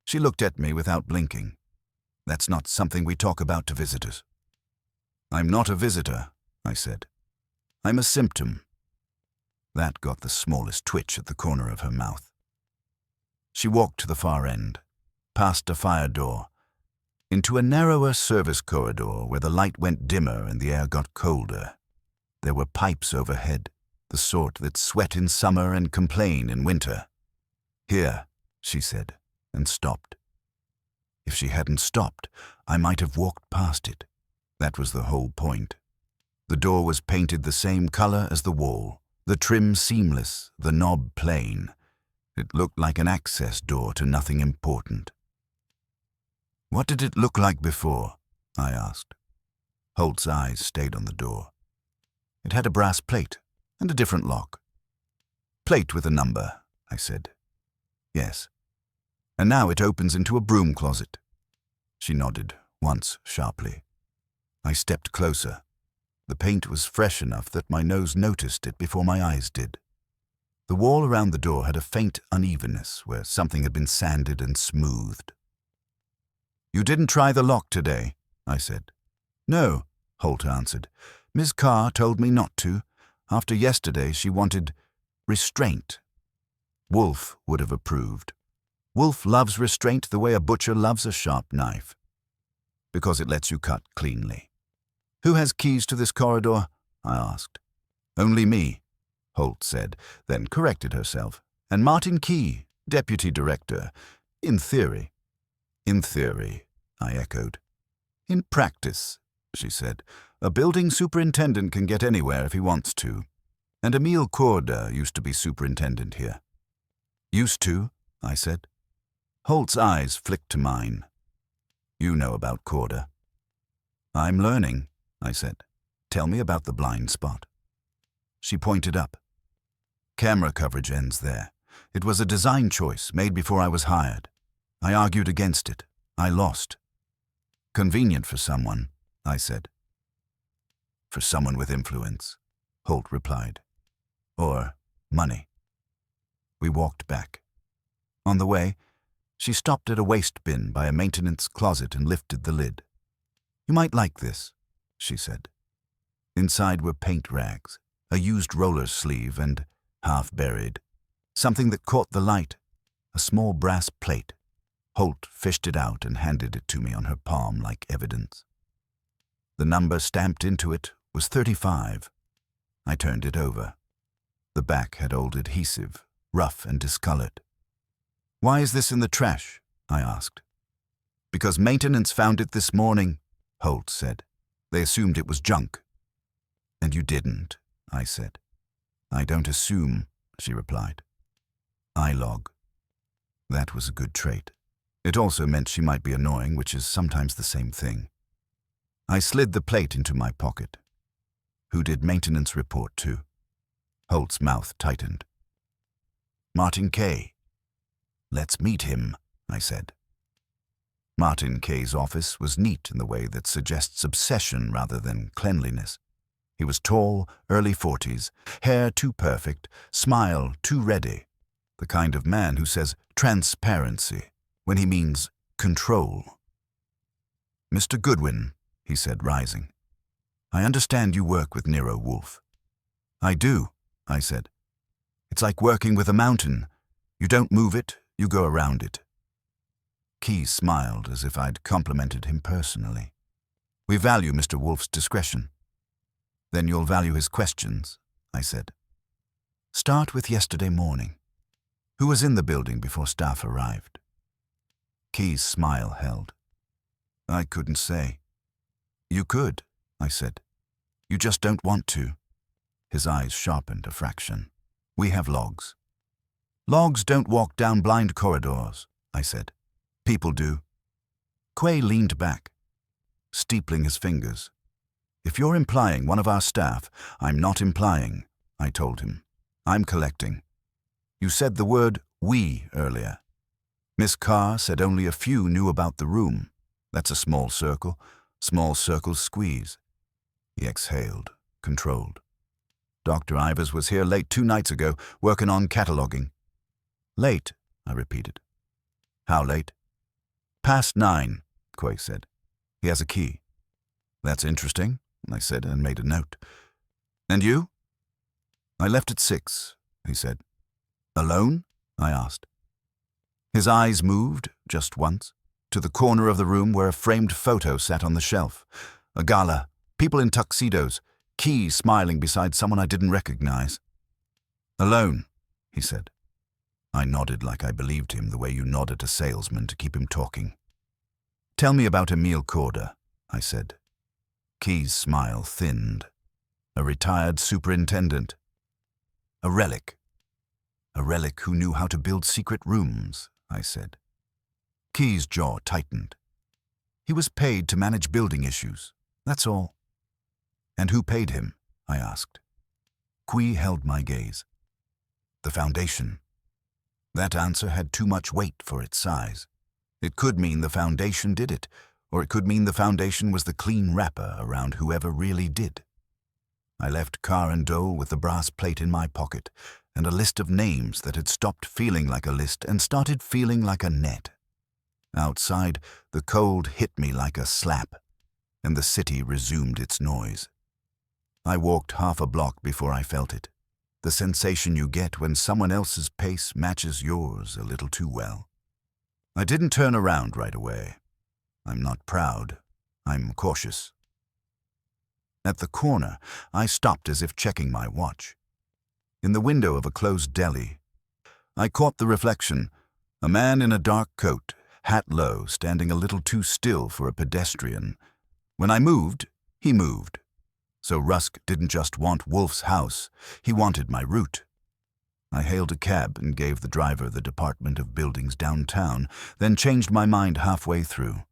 She looked at me without blinking. "That's not something we talk about to visitors." "I'm not a visitor," I said. "I'm a symptom." That got the smallest twitch at the corner of her mouth. She walked to the far end, past a fire door, into a narrower service corridor where the light went dimmer and the air got colder. There were pipes overhead, the sort that sweat in summer and complain in winter. "Here," she said, and stopped. If she hadn't stopped, I might have walked past it. That was the whole point. The door was painted the same color as the wall, the trim seamless, the knob plain. It looked like an access door to nothing important. "What did it look like before?" I asked. Holt's eyes stayed on the door. It had a brass plate and a different lock. "Plate with a number," I said. "Yes. And now it opens into a broom closet." She nodded, once sharply. I stepped closer. The paint was fresh enough that my nose noticed it before my eyes did. The wall around the door had a faint unevenness where something had been sanded and smoothed. "You didn't try the lock today," I said. "No," Holt answered. "Miss Carr told me not to. After yesterday, she wanted restraint." Wolfe would have approved. Wolfe loves restraint the way a butcher loves a sharp knife, because it lets you cut cleanly. "Who has keys to this corridor?" I asked. "Only me," Holt said, then corrected herself. "And Martin Key, deputy director. In theory." "In theory," I echoed. "In practice," she said. A building superintendent can get anywhere if he wants to. And Emile Corder used to be superintendent here. Used to, I said. Holt's eyes flicked to mine. You know about Corder. I'm learning, I said. Tell me about the blind spot. She pointed up. Camera coverage ends there. It was a design choice made before I was hired. I argued against it. I lost. Convenient for someone, I said. For someone with influence, Holt replied. Or money. We walked back. On the way, she stopped at a waste bin by a maintenance closet and lifted the lid. You might like this, she said. Inside were paint rags, a used roller sleeve, and, half buried, something that caught the light, a small brass plate. Holt fished it out and handed it to me on her palm like evidence. The number stamped into it was 35. I turned it over. The back had old adhesive, rough and discolored. Why is this in the trash? I asked. Because maintenance found it this morning, Holt said. They assumed it was junk. And you didn't, I said. I don't assume, she replied. I log. That was a good trait. It also meant she might be annoying, which is sometimes the same thing. I slid the plate into my pocket. Who did maintenance report to? Holt's mouth tightened. Martin Kay. Let's meet him, I said. Martin Kay's office was neat in the way that suggests obsession rather than cleanliness. He was tall, early 40s, hair too perfect, smile too ready. The kind of man who says transparency when he means control. Mr. Goodwin, he said, rising. I understand you work with Nero Wolfe. I do, I said. It's like working with a mountain. You don't move it, you go around it. Keyes smiled as if I'd complimented him personally. We value Mr. Wolfe's discretion. Then you'll value his questions, I said. Start with yesterday morning. Who was in the building before staff arrived? Keyes' smile held. I couldn't say. You could, I said. You just don't want to. His eyes sharpened a fraction. We have logs. Logs don't walk down blind corridors, I said. People do. Quay leaned back, steepling his fingers. If you're implying one of our staff, I'm not implying, I told him. I'm collecting. You said the word we earlier. Miss Carr said only a few knew about the room. That's a small circle. Small circles squeeze. He exhaled, controlled. Dr. Ivers was here late 2 nights ago, working on cataloguing. Late, I repeated. How late? Past 9, Quay said. He has a key. That's interesting, I said, and made a note. And you? I left at 6, he said. Alone? I asked. His eyes moved, just once, to the corner of the room where a framed photo sat on the shelf. A gala, people in tuxedos, Keyes smiling beside someone I didn't recognize. Alone, he said. I nodded like I believed him the way you nod at a salesman to keep him talking. Tell me about Emile Corder, I said. Keyes' smile thinned. A retired superintendent. A relic. A relic who knew how to build secret rooms, I said. Keyes' jaw tightened. He was paid to manage building issues, that's all. And who paid him? I asked. Quay held my gaze. The foundation. That answer had too much weight for its size. It could mean the foundation did it, or it could mean the foundation was the clean wrapper around whoever really did. I left Carr and Dole with the brass plate in my pocket and a list of names that had stopped feeling like a list and started feeling like a net. Outside, the cold hit me like a slap, and the city resumed its noise. I walked half a block before I felt it, the sensation you get when someone else's pace matches yours a little too well. I didn't turn around right away. I'm not proud. I'm cautious. At the corner, I stopped as if checking my watch. In the window of a closed deli, I caught the reflection, a man in a dark coat, hat low, standing a little too still for a pedestrian. When I moved, He moved. So Rusk didn't just want Wolfe's house, he wanted my route. I hailed a cab and gave the driver the Department of Buildings downtown, then changed my mind halfway through.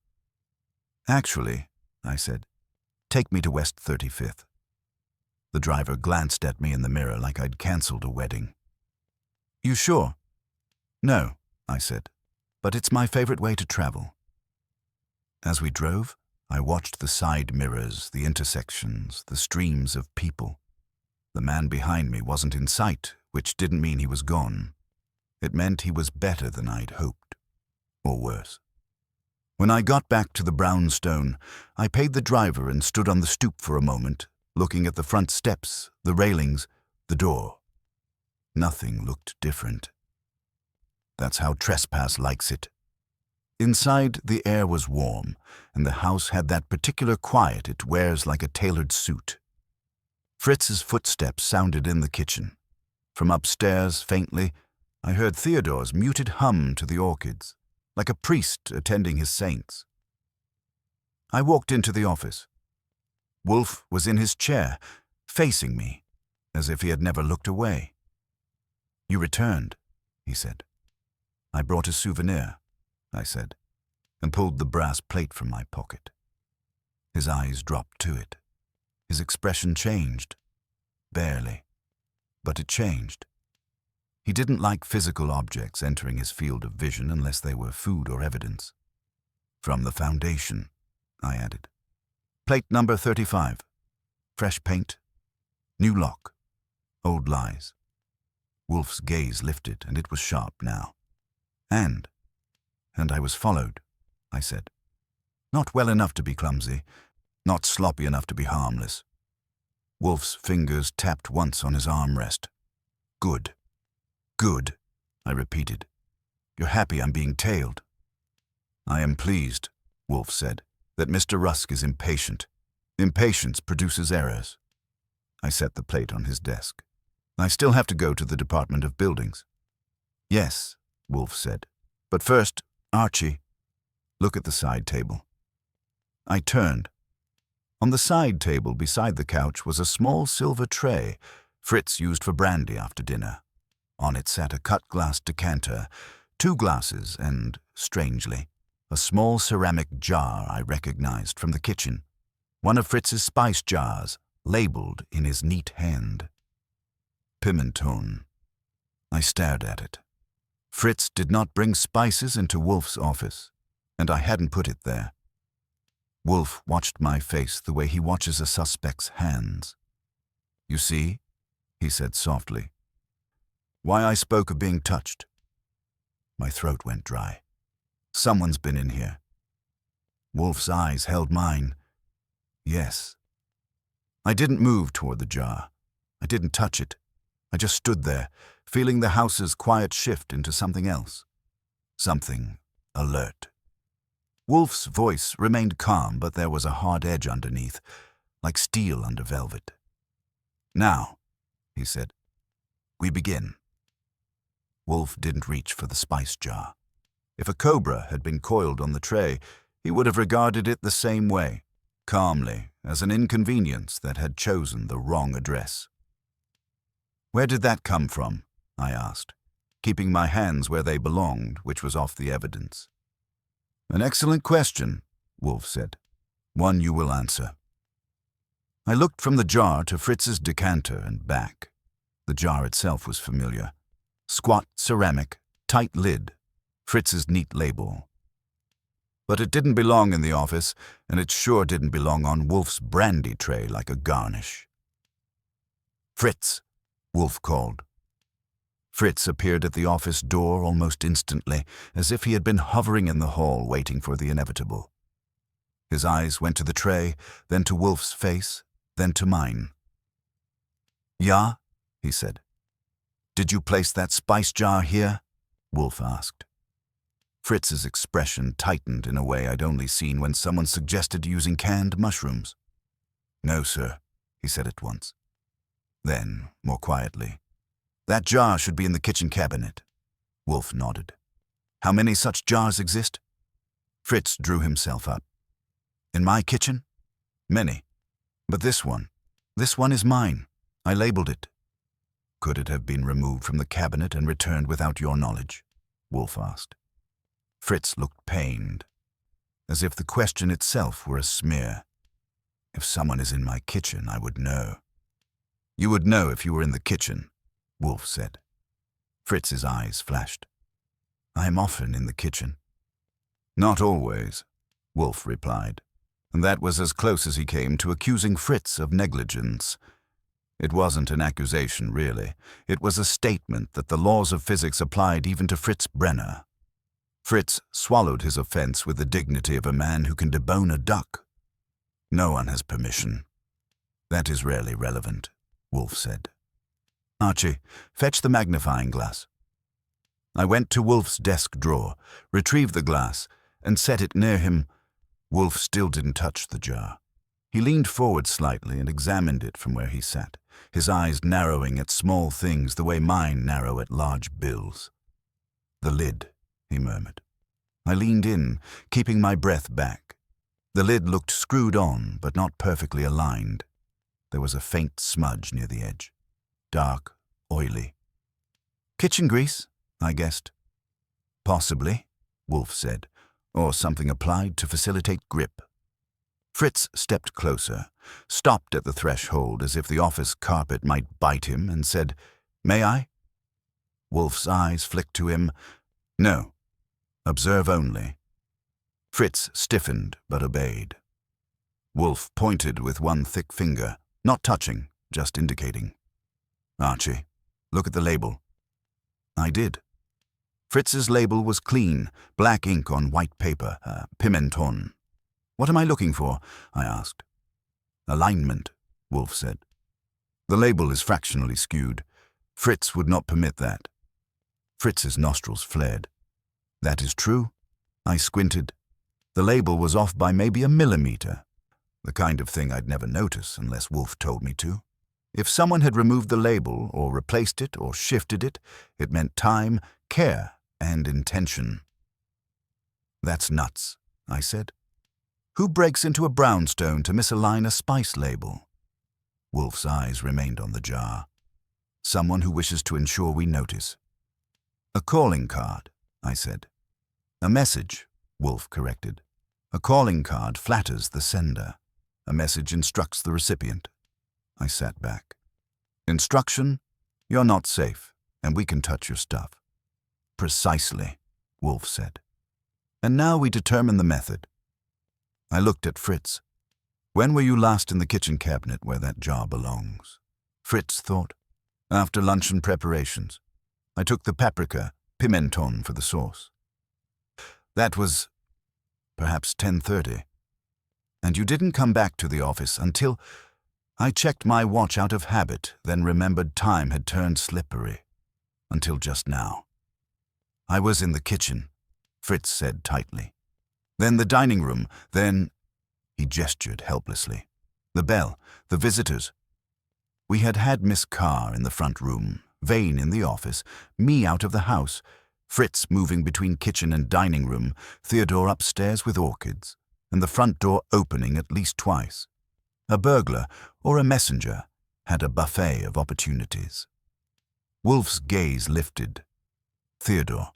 "Actually," I said, "take me to West 35th. The driver glanced at me in the mirror like I'd cancelled a wedding. "You sure?" "No," I said, "but it's my favorite way to travel." As we drove, I watched the side mirrors, the intersections, the streams of people. The man behind me wasn't in sight, which didn't mean he was gone. It meant he was better than I'd hoped, or worse. When I got back to the brownstone, I paid the driver and stood on the stoop for a moment, looking at the front steps, the railings, the door. Nothing looked different. That's how Trespass likes it. Inside, the air was warm, and the house had that particular quiet it wears like a tailored suit. Fritz's footsteps sounded in the kitchen. From upstairs, faintly, I heard Theodore's muted hum to the orchids, like a priest attending his saints. I walked into the office. Wolfe was in his chair, facing me, as if he had never looked away. "You returned," he said. "I brought a souvenir," I said, and pulled the brass plate from my pocket. His eyes dropped to it. His expression changed. Barely. But it changed. He didn't like physical objects entering his field of vision unless they were food or evidence. "From the foundation," I added. "Plate number 35. Fresh paint. New lock. Old lies." Wolfe's gaze lifted, and it was sharp now. And I was followed," I said. "Not well enough to be clumsy, not sloppy enough to be harmless." Wolfe's fingers tapped once on his armrest. "Good. Good," I repeated. "You're happy I'm being tailed." "I am pleased," Wolfe said, "that Mr. Rusk is impatient. Impatience produces errors." I set the plate on his desk. "I still have to go to the Department of Buildings." "Yes," Wolfe said. "But first, Archie, look at the side table." I turned. On the side table beside the couch was a small silver tray Fritz used for brandy after dinner. On it sat a cut-glass decanter, 2 glasses, and, strangely, a small ceramic jar I recognized from the kitchen. One of Fritz's spice jars, labeled in his neat hand. Pimenton. I stared at it. Fritz did not bring spices into Wolfe's office, and I hadn't put it there. Wolfe watched my face the way he watches a suspect's hands. "You see," he said softly, "why I spoke of being touched." My throat went dry. "Someone's been in here." Wolfe's eyes held mine. "Yes." I didn't move toward the jar. I didn't touch it. I just stood there, feeling the house's quiet shift into something else. Something alert. Wolfe's voice remained calm, but there was a hard edge underneath, like steel under velvet. "Now," he said, "we begin." Wolfe didn't reach for the spice jar. If a cobra had been coiled on the tray, he would have regarded it the same way, calmly, as an inconvenience that had chosen the wrong address. "Where did that come from?" I asked, keeping my hands where they belonged, which was off the evidence. "An excellent question," Wolfe said. "One you will answer." I looked from the jar to Fritz's decanter and back. The jar itself was familiar. Squat ceramic, tight lid, Fritz's neat label. But it didn't belong in the office, and it sure didn't belong on Wolfe's brandy tray like a garnish. "Fritz," Wolfe called. Fritz appeared at the office door almost instantly, as if he had been hovering in the hall waiting for the inevitable. His eyes went to the tray, then to Wolfe's face, then to mine. "Ja," he said. "Did you place that spice jar here?" Wolfe asked. Fritz's expression tightened in a way I'd only seen when someone suggested using canned mushrooms. "No, sir," he said at once. Then, more quietly, "That jar should be in the kitchen cabinet." Wolfe nodded. "How many such jars exist?" Fritz drew himself up. "In my kitchen? Many. But this one is mine. I labeled it. Could it have been removed from the cabinet and returned without your knowledge? Wolfe asked. Fritz looked pained, as if the question itself were a smear. If someone is in my kitchen, I would know. You would know if you were in the kitchen, Wolfe said. Fritz's eyes flashed. I am often in the kitchen. Not always, Wolfe replied, and that was as close as he came to accusing Fritz of negligence. It wasn't an accusation, really. It was a statement that the laws of physics applied even to Fritz Brenner. Fritz swallowed his offense with the dignity of a man who can debone a duck. No one has permission. That is rarely relevant, Wolfe said. Archie, fetch the magnifying glass. I went to Wolfe's desk drawer, retrieved the glass, and set it near him. Wolfe still didn't touch the jar. He leaned forward slightly and examined it from where he sat, his eyes narrowing at small things the way mine narrow at large bills. The lid, he murmured. I leaned in, keeping my breath back. The lid looked screwed on, but not perfectly aligned. There was a faint smudge near the edge. Dark, oily. Kitchen grease, I guessed. Possibly, Wolfe said, or something applied to facilitate grip. Fritz stepped closer, stopped at the threshold as if the office carpet might bite him, and said, May I? Wolfe's eyes flicked to him. No. Observe only. Fritz stiffened but obeyed. Wolfe pointed with one thick finger, not touching, just indicating. Archie, look at the label. I did. Fritz's label was clean, black ink on white paper, pimenton. What am I looking for? I asked. Alignment, Wolfe said. The label is fractionally skewed. Fritz would not permit that. Fritz's nostrils flared. That is true. I squinted. The label was off by maybe a millimeter. The kind of thing I'd never notice unless Wolfe told me to. If someone had removed the label, or replaced it, or shifted it, it meant time, care, and intention. That's nuts, I said. Who breaks into a brownstone to misalign a spice label? Wolfe's eyes remained on the jar. Someone who wishes to ensure we notice. A calling card, I said. A message, Wolfe corrected. A calling card flatters the sender. A message instructs the recipient. I sat back. Instruction? You're not safe, and we can touch your stuff. Precisely, Wolfe said. And now we determine the method. I looked at Fritz. When were you last in the kitchen cabinet where that jar belongs? Fritz thought. After luncheon preparations. I took the paprika, pimenton for the sauce. That was perhaps 10:30. And you didn't come back to the office until... I checked my watch out of habit, then remembered time had turned slippery. Until just now. I was in the kitchen, Fritz said tightly. Then the dining room, then... He gestured helplessly. The bell, the visitors. We had had Miss Carr in the front room, Vane in the office, me out of the house, Fritz moving between kitchen and dining room, Theodore upstairs with orchids, and the front door opening at least twice. A burglar, or a messenger, had a buffet of opportunities. Wolfe's gaze lifted. Theodore.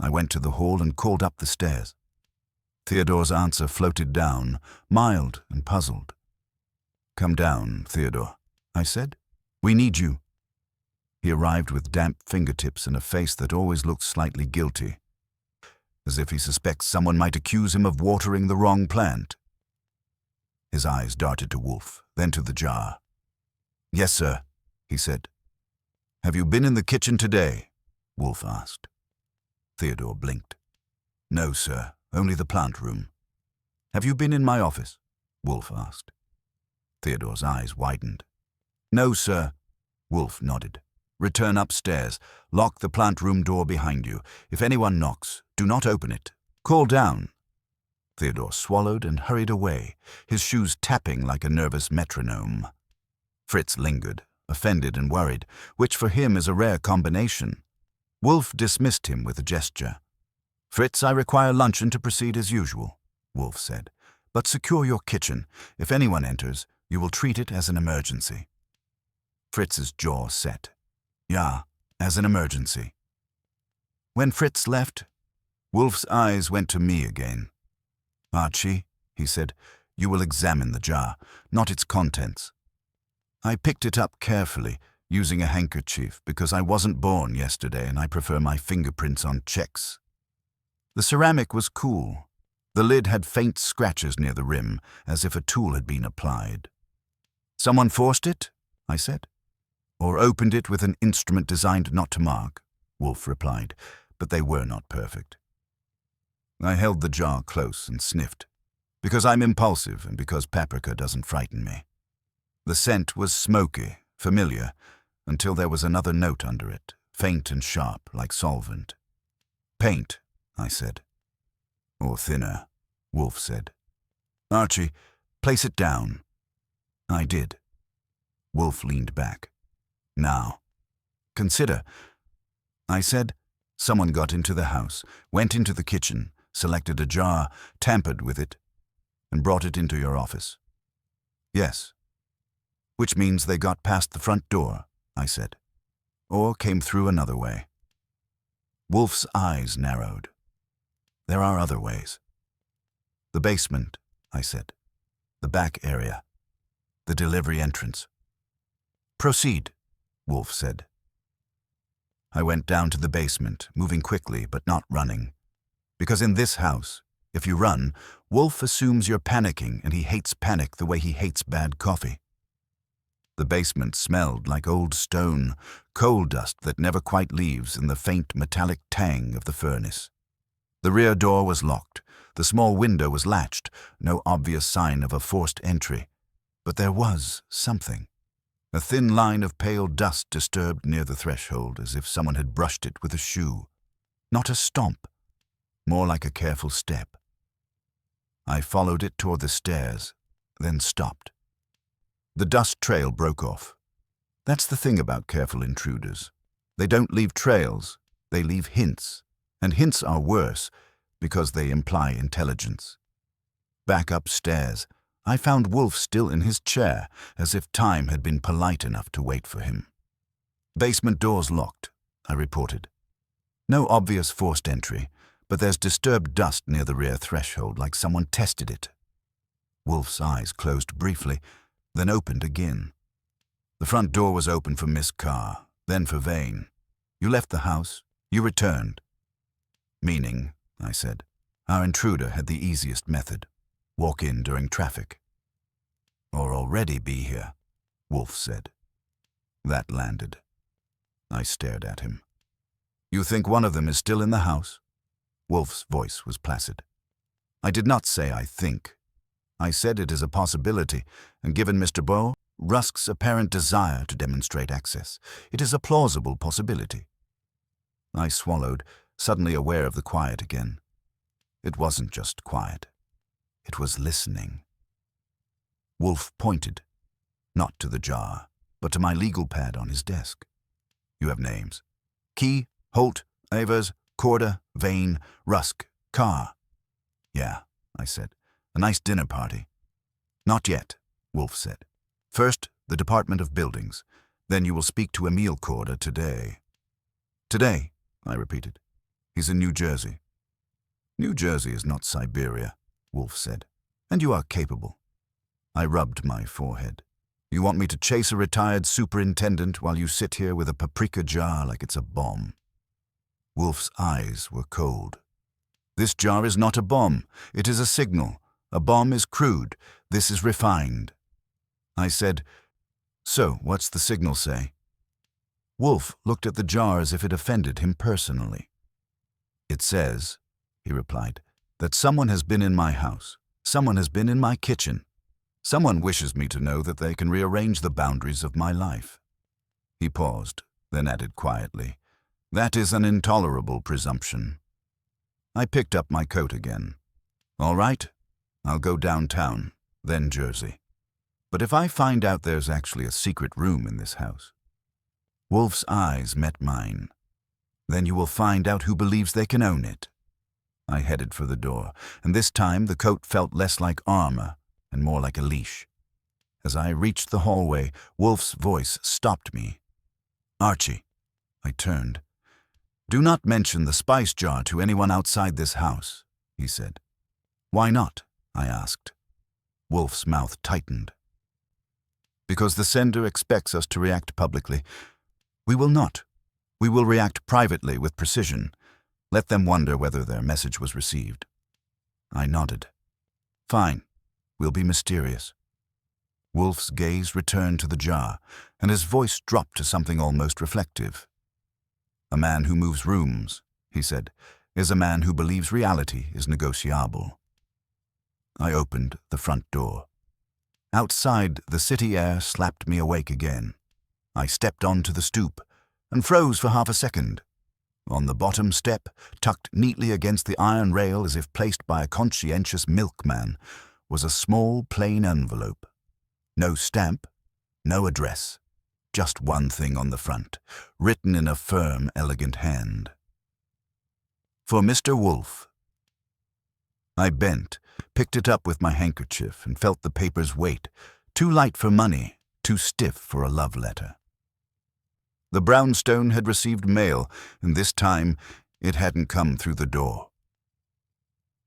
I went to the hall and called up the stairs. Theodore's answer floated down, mild and puzzled. Come down, Theodore, I said. We need you. He arrived with damp fingertips and a face that always looked slightly guilty, as if he suspects someone might accuse him of watering the wrong plant. His eyes darted to Wolfe, then to the jar. Yes, sir, he said. Have you been in the kitchen today? Wolfe asked. Theodore blinked. No, sir, only the plant room. Have you been in my office? Wolfe asked. Theodore's eyes widened. No, sir. Wolfe nodded. Return upstairs. Lock the plant room door behind you. If anyone knocks, do not open it. Call down. Theodore swallowed and hurried away, his shoes tapping like a nervous metronome. Fritz lingered, offended and worried, which for him is a rare combination. Wolfe dismissed him with a gesture. Fritz, I require luncheon to proceed as usual, Wolfe said. But secure your kitchen. If anyone enters, You will treat it as an emergency. Fritz's jaw set. Yeah, as an emergency. When Fritz left, Wolfe's eyes went to me again. Archie, he said, you will examine the jar, not its contents. I picked it up carefully, using a handkerchief, because I wasn't born yesterday and I prefer my fingerprints on checks. The ceramic was cool. The lid had faint scratches near the rim, as if a tool had been applied. Someone forced it? I said. Or opened it with an instrument designed not to mark, Wolfe replied, but they were not perfect. I held the jar close and sniffed, because I'm impulsive and because paprika doesn't frighten me. The scent was smoky, familiar, until there was another note under it, faint and sharp, like solvent. Paint, I said. Or thinner, Wolfe said. Archie, place it down. I did. Wolfe leaned back. Now, consider. I said, someone got into the house, went into the kitchen, selected a jar, tampered with it, and brought it into your office. Yes. Which means they got past the front door, I said, or came through another way. Wolfe's eyes narrowed. There are other ways. The basement, I said. The back area. The delivery entrance. Proceed, Wolfe said. I went down to the basement, moving quickly but not running. Because in this house, if you run, Wolfe assumes you're panicking, and he hates panic the way he hates bad coffee. The basement smelled like old stone, coal dust that never quite leaves, and the faint metallic tang of the furnace. The rear door was locked. The small window was latched, no obvious sign of a forced entry. But there was something. A thin line of pale dust disturbed near the threshold, as if someone had brushed it with a shoe. Not a stomp, more like a careful step. I followed it toward the stairs, then stopped. The dust trail broke off. That's the thing about careful intruders. They don't leave trails, they leave hints. And hints are worse, because they imply intelligence. Back upstairs, I found Wolfe still in his chair, as if time had been polite enough to wait for him. Basement door's locked, I reported. No obvious forced entry, but there's disturbed dust near the rear threshold, like someone tested it. Wolfe's eyes closed briefly, then opened again. The front door was open for Miss Carr, then for Vane. You left the house, you returned. Meaning, I said, our intruder had the easiest method. Walk in during traffic. Or already be here, Wolfe said. That landed. I stared at him. You think one of them is still in the house? Wolfe's voice was placid. I did not say I think. I said it is a possibility, and given Mr. Rusk's apparent desire to demonstrate access, it is a plausible possibility. I swallowed, suddenly aware of the quiet again. It wasn't just quiet. It was listening. Wolfe pointed, not to the jar, but to my legal pad on his desk. You have names. Key, Holt, Avers, Corder, Vane, Rusk, Carr. Yeah, I said. A nice dinner party. Not yet, Wolfe said. First, the Department of Buildings. Then you will speak to Emil Corder today. Today, I repeated. He's in New Jersey. New Jersey is not Siberia, Wolfe said. And you are capable. I rubbed my forehead. You want me to chase a retired superintendent while you sit here with a paprika jar like it's a bomb? Wolfe's eyes were cold. This jar is not a bomb. It is a signal. A bomb is crude. This is refined. I said, so what's the signal say? Wolfe looked at the jar as if it offended him personally. It says, he replied, that someone has been in my house. Someone has been in my kitchen. Someone wishes me to know that they can rearrange the boundaries of my life. He paused, then added quietly, that is an intolerable presumption. I picked up my coat again. All right, I'll go downtown, then Jersey. But if I find out there's actually a secret room in this house. Wolfe's eyes met mine. Then you will find out who believes they can own it. I headed for the door, and this time the coat felt less like armor and more like a leash. As I reached the hallway, Wolfe's voice stopped me. "Archie." I turned. "Do not mention the spice jar to anyone outside this house," he said. "Why not?" I asked. Wolfe's mouth tightened. "Because the sender expects us to react publicly. We will not. We will react privately with precision. Let them wonder whether their message was received." I nodded. "Fine. We'll be mysterious." Wolfe's gaze returned to the jar, and his voice dropped to something almost reflective. "A man who moves rooms," he said, "is a man who believes reality is negotiable." I opened the front door. Outside, the city air slapped me awake again. I stepped onto the stoop and froze for half a second. On the bottom step, tucked neatly against the iron rail as if placed by a conscientious milkman, was a small, plain envelope. No stamp, no address. Just one thing on the front, written in a firm, elegant hand. "For Mr. Wolfe." I bent, picked it up with my handkerchief, and felt the paper's weight, too light for money, too stiff for a love letter. The brownstone had received mail, and this time it hadn't come through the door.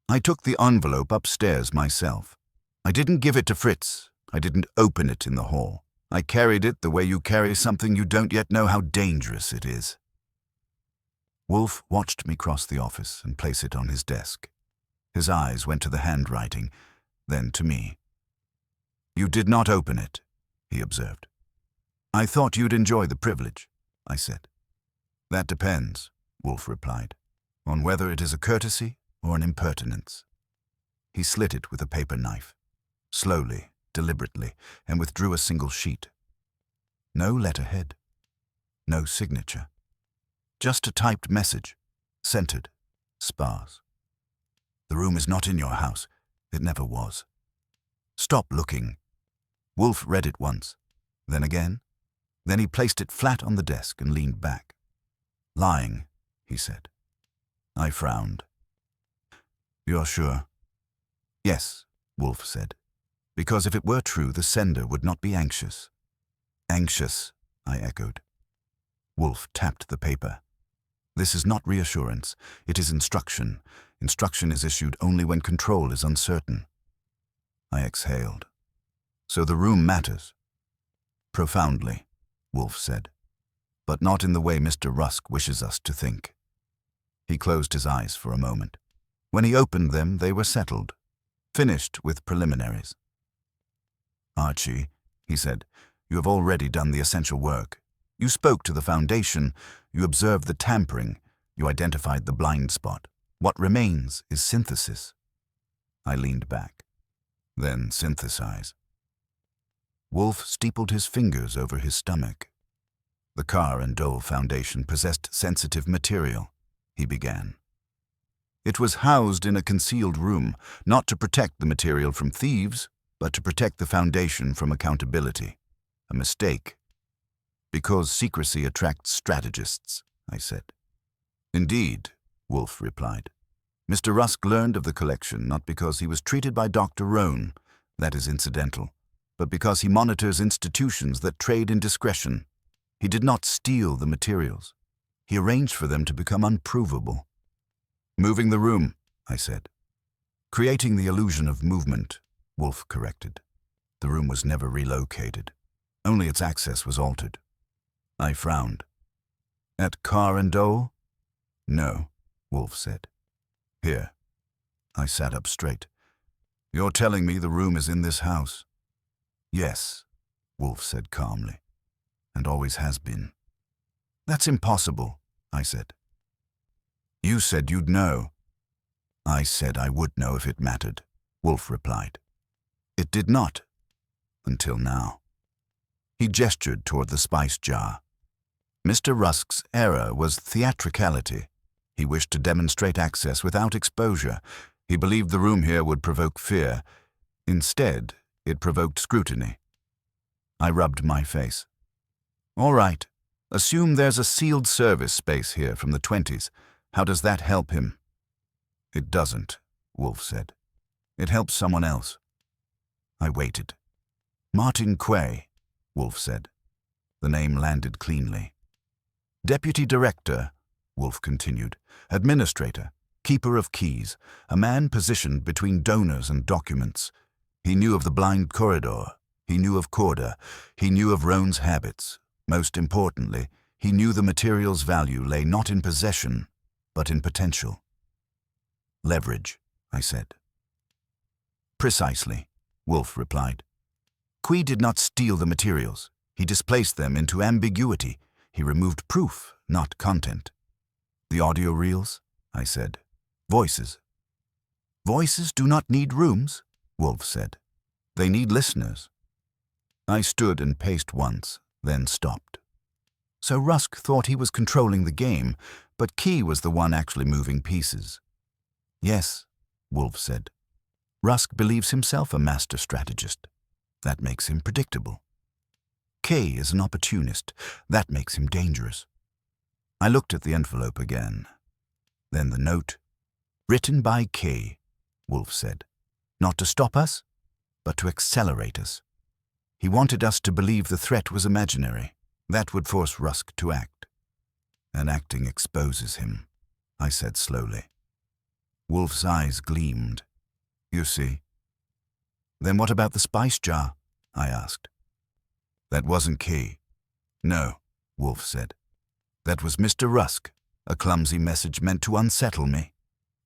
I took the envelope upstairs myself. I didn't give it to Fritz. I didn't open it in the hall. I carried it the way you carry something you don't yet know how dangerous it is. Wolfe watched me cross the office and place it on his desk. His eyes went to the handwriting, then to me. "You did not open it," he observed. "I thought you'd enjoy the privilege," I said. "That depends," Wolfe replied, "on whether it is a courtesy or an impertinence." He slit it with a paper knife, slowly, deliberately, and withdrew a single sheet. No letterhead, no signature. Just a typed message, centered, sparse. "The room is not in your house. It never was. Stop looking." Wolfe read it once, then again. Then he placed it flat on the desk and leaned back. "Lying," he said. I frowned. "You're sure?" "Yes," Wolfe said. "Because if it were true, the sender would not be anxious." "Anxious," I echoed. Wolfe tapped the paper. "This is not reassurance. It is instruction. Instruction is issued only when control is uncertain." I exhaled. "So the room matters?" "Profoundly," Wolfe said. "But not in the way Mr. Rusk wishes us to think." He closed his eyes for a moment. When he opened them, they were settled, finished with preliminaries. "Archie," he said, "you have already done the essential work. You spoke to the Foundation, you observed the tampering, you identified the blind spot. What remains is synthesis." I leaned back. "Then synthesize." Wolfe steepled his fingers over his stomach. "The Carr and Dole Foundation possessed sensitive material," he began. "It was housed in a concealed room, not to protect the material from thieves, but to protect the Foundation from accountability. A mistake. Because secrecy attracts strategists," I said. "Indeed," Wolfe replied. "Mr. Rusk learned of the collection not because he was treated by Dr. Roan, that is incidental, but because he monitors institutions that trade in discretion. He did not steal the materials. He arranged for them to become unprovable." "Moving the room," I said. "Creating the illusion of movement," Wolfe corrected. "The room was never relocated. Only its access was altered." I frowned. "At Carr and Dole?" "No," Wolfe said. "Here." I sat up straight. "You're telling me the room is in this house?" "Yes," Wolfe said calmly, "and always has been." "That's impossible," I said. "You said you'd know." "I said I would know if it mattered," Wolfe replied. "It did not. Until now." He gestured toward the spice jar. Mr. Rusk's error was theatricality. He wished to demonstrate access without exposure. He believed the room here would provoke fear. Instead, it provoked scrutiny. I rubbed my face. "All right. Assume there's a sealed service space here from the 20s. How does that help him?" "It doesn't," Wolfe said. "It helps someone else." I waited. Martin Quay, Wolfe said. The name landed cleanly. Deputy Director, Wolfe continued, Administrator, Keeper of Keys, a man positioned between donors and documents. He knew of the blind corridor. He knew of Corda. He knew of Roan's habits. Most importantly, he knew the material's value lay not in possession, but in potential. Leverage, I said. Precisely, Wolfe replied. Quay did not steal the materials. He displaced them into ambiguity. He removed proof, not content. The audio reels, I said. Voices. Voices do not need rooms, Wolfe said. They need listeners. I stood and paced once, then stopped. So Rusk thought he was controlling the game, but Key was the one actually moving pieces. Yes, Wolfe said. Rusk believes himself a master strategist. That makes him predictable. Kay is an opportunist. That makes him dangerous. I looked at the envelope again. Then the note. Written by Kay, Wolfe said. Not to stop us, but to accelerate us. He wanted us to believe the threat was imaginary. That would force Rusk to act. And acting exposes him, I said slowly. Wolfe's eyes gleamed. You see. Then what about the spice jar? I asked. That wasn't Key. No, Wolfe said. That was Mr. Rusk, a clumsy message meant to unsettle me.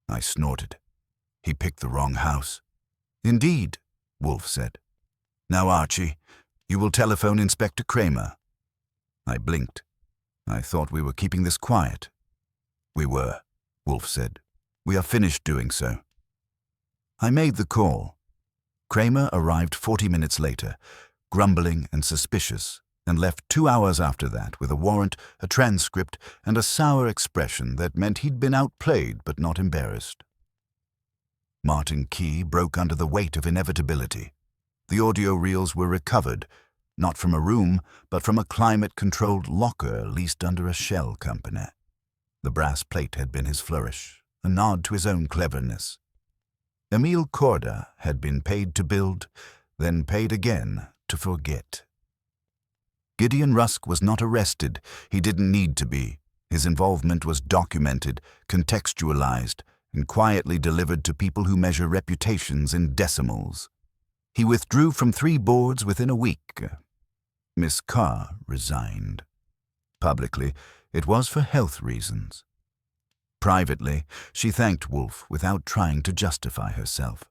I snorted. He picked the wrong house. Indeed, Wolfe said. Now, Archie, you will telephone Inspector Kramer. I blinked. I thought we were keeping this quiet. We were, Wolfe said. We are finished doing so. I made the call. Kramer arrived 40 minutes later, grumbling and suspicious, and left 2 hours after that with a warrant, a transcript, and a sour expression that meant he'd been outplayed but not embarrassed. Martin Key broke under the weight of inevitability. The audio reels were recovered, not from a room, but from a climate-controlled locker leased under a shell company. The brass plate had been his flourish, a nod to his own cleverness. Emile Corda had been paid to build, then paid again to forget. Gideon Rusk was not arrested. He didn't need to be. His involvement was documented, contextualized, and quietly delivered to people who measure reputations in decimals. He withdrew from 3 boards within a week. Miss Carr resigned. Publicly, it was for health reasons. Privately, she thanked Wolfe without trying to justify herself.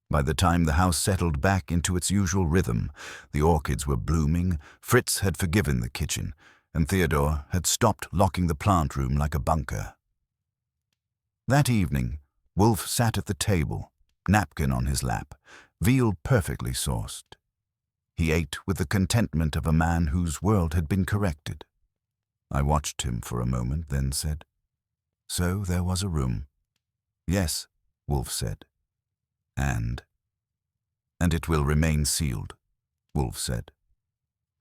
By the time the house settled back into its usual rhythm, the orchids were blooming, Fritz had forgiven the kitchen, and Theodore had stopped locking the plant room like a bunker. That evening, Wolfe sat at the table, napkin on his lap, veal perfectly sauced. He ate with the contentment of a man whose world had been corrected. I watched him for a moment, then said, So there was a room. Yes, Wolfe said. And it will remain sealed, Wolfe said.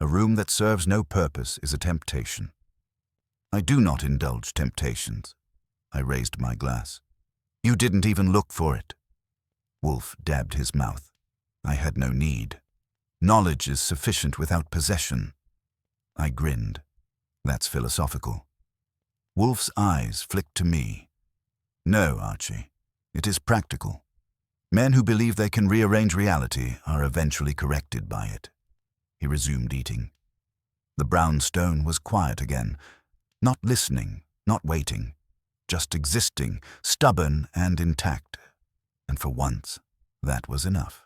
A room that serves no purpose is a temptation. I do not indulge temptations. I raised my glass. You didn't even look for it. Wolfe dabbed his mouth. I had no need. Knowledge is sufficient without possession. I grinned. That's philosophical. Wolfe's eyes flicked to me. No, Archie. It is practical. Men who believe they can rearrange reality are eventually corrected by it. He resumed eating. The brown stone was quiet again, not listening, not waiting, just existing, stubborn and intact. And for once, that was enough.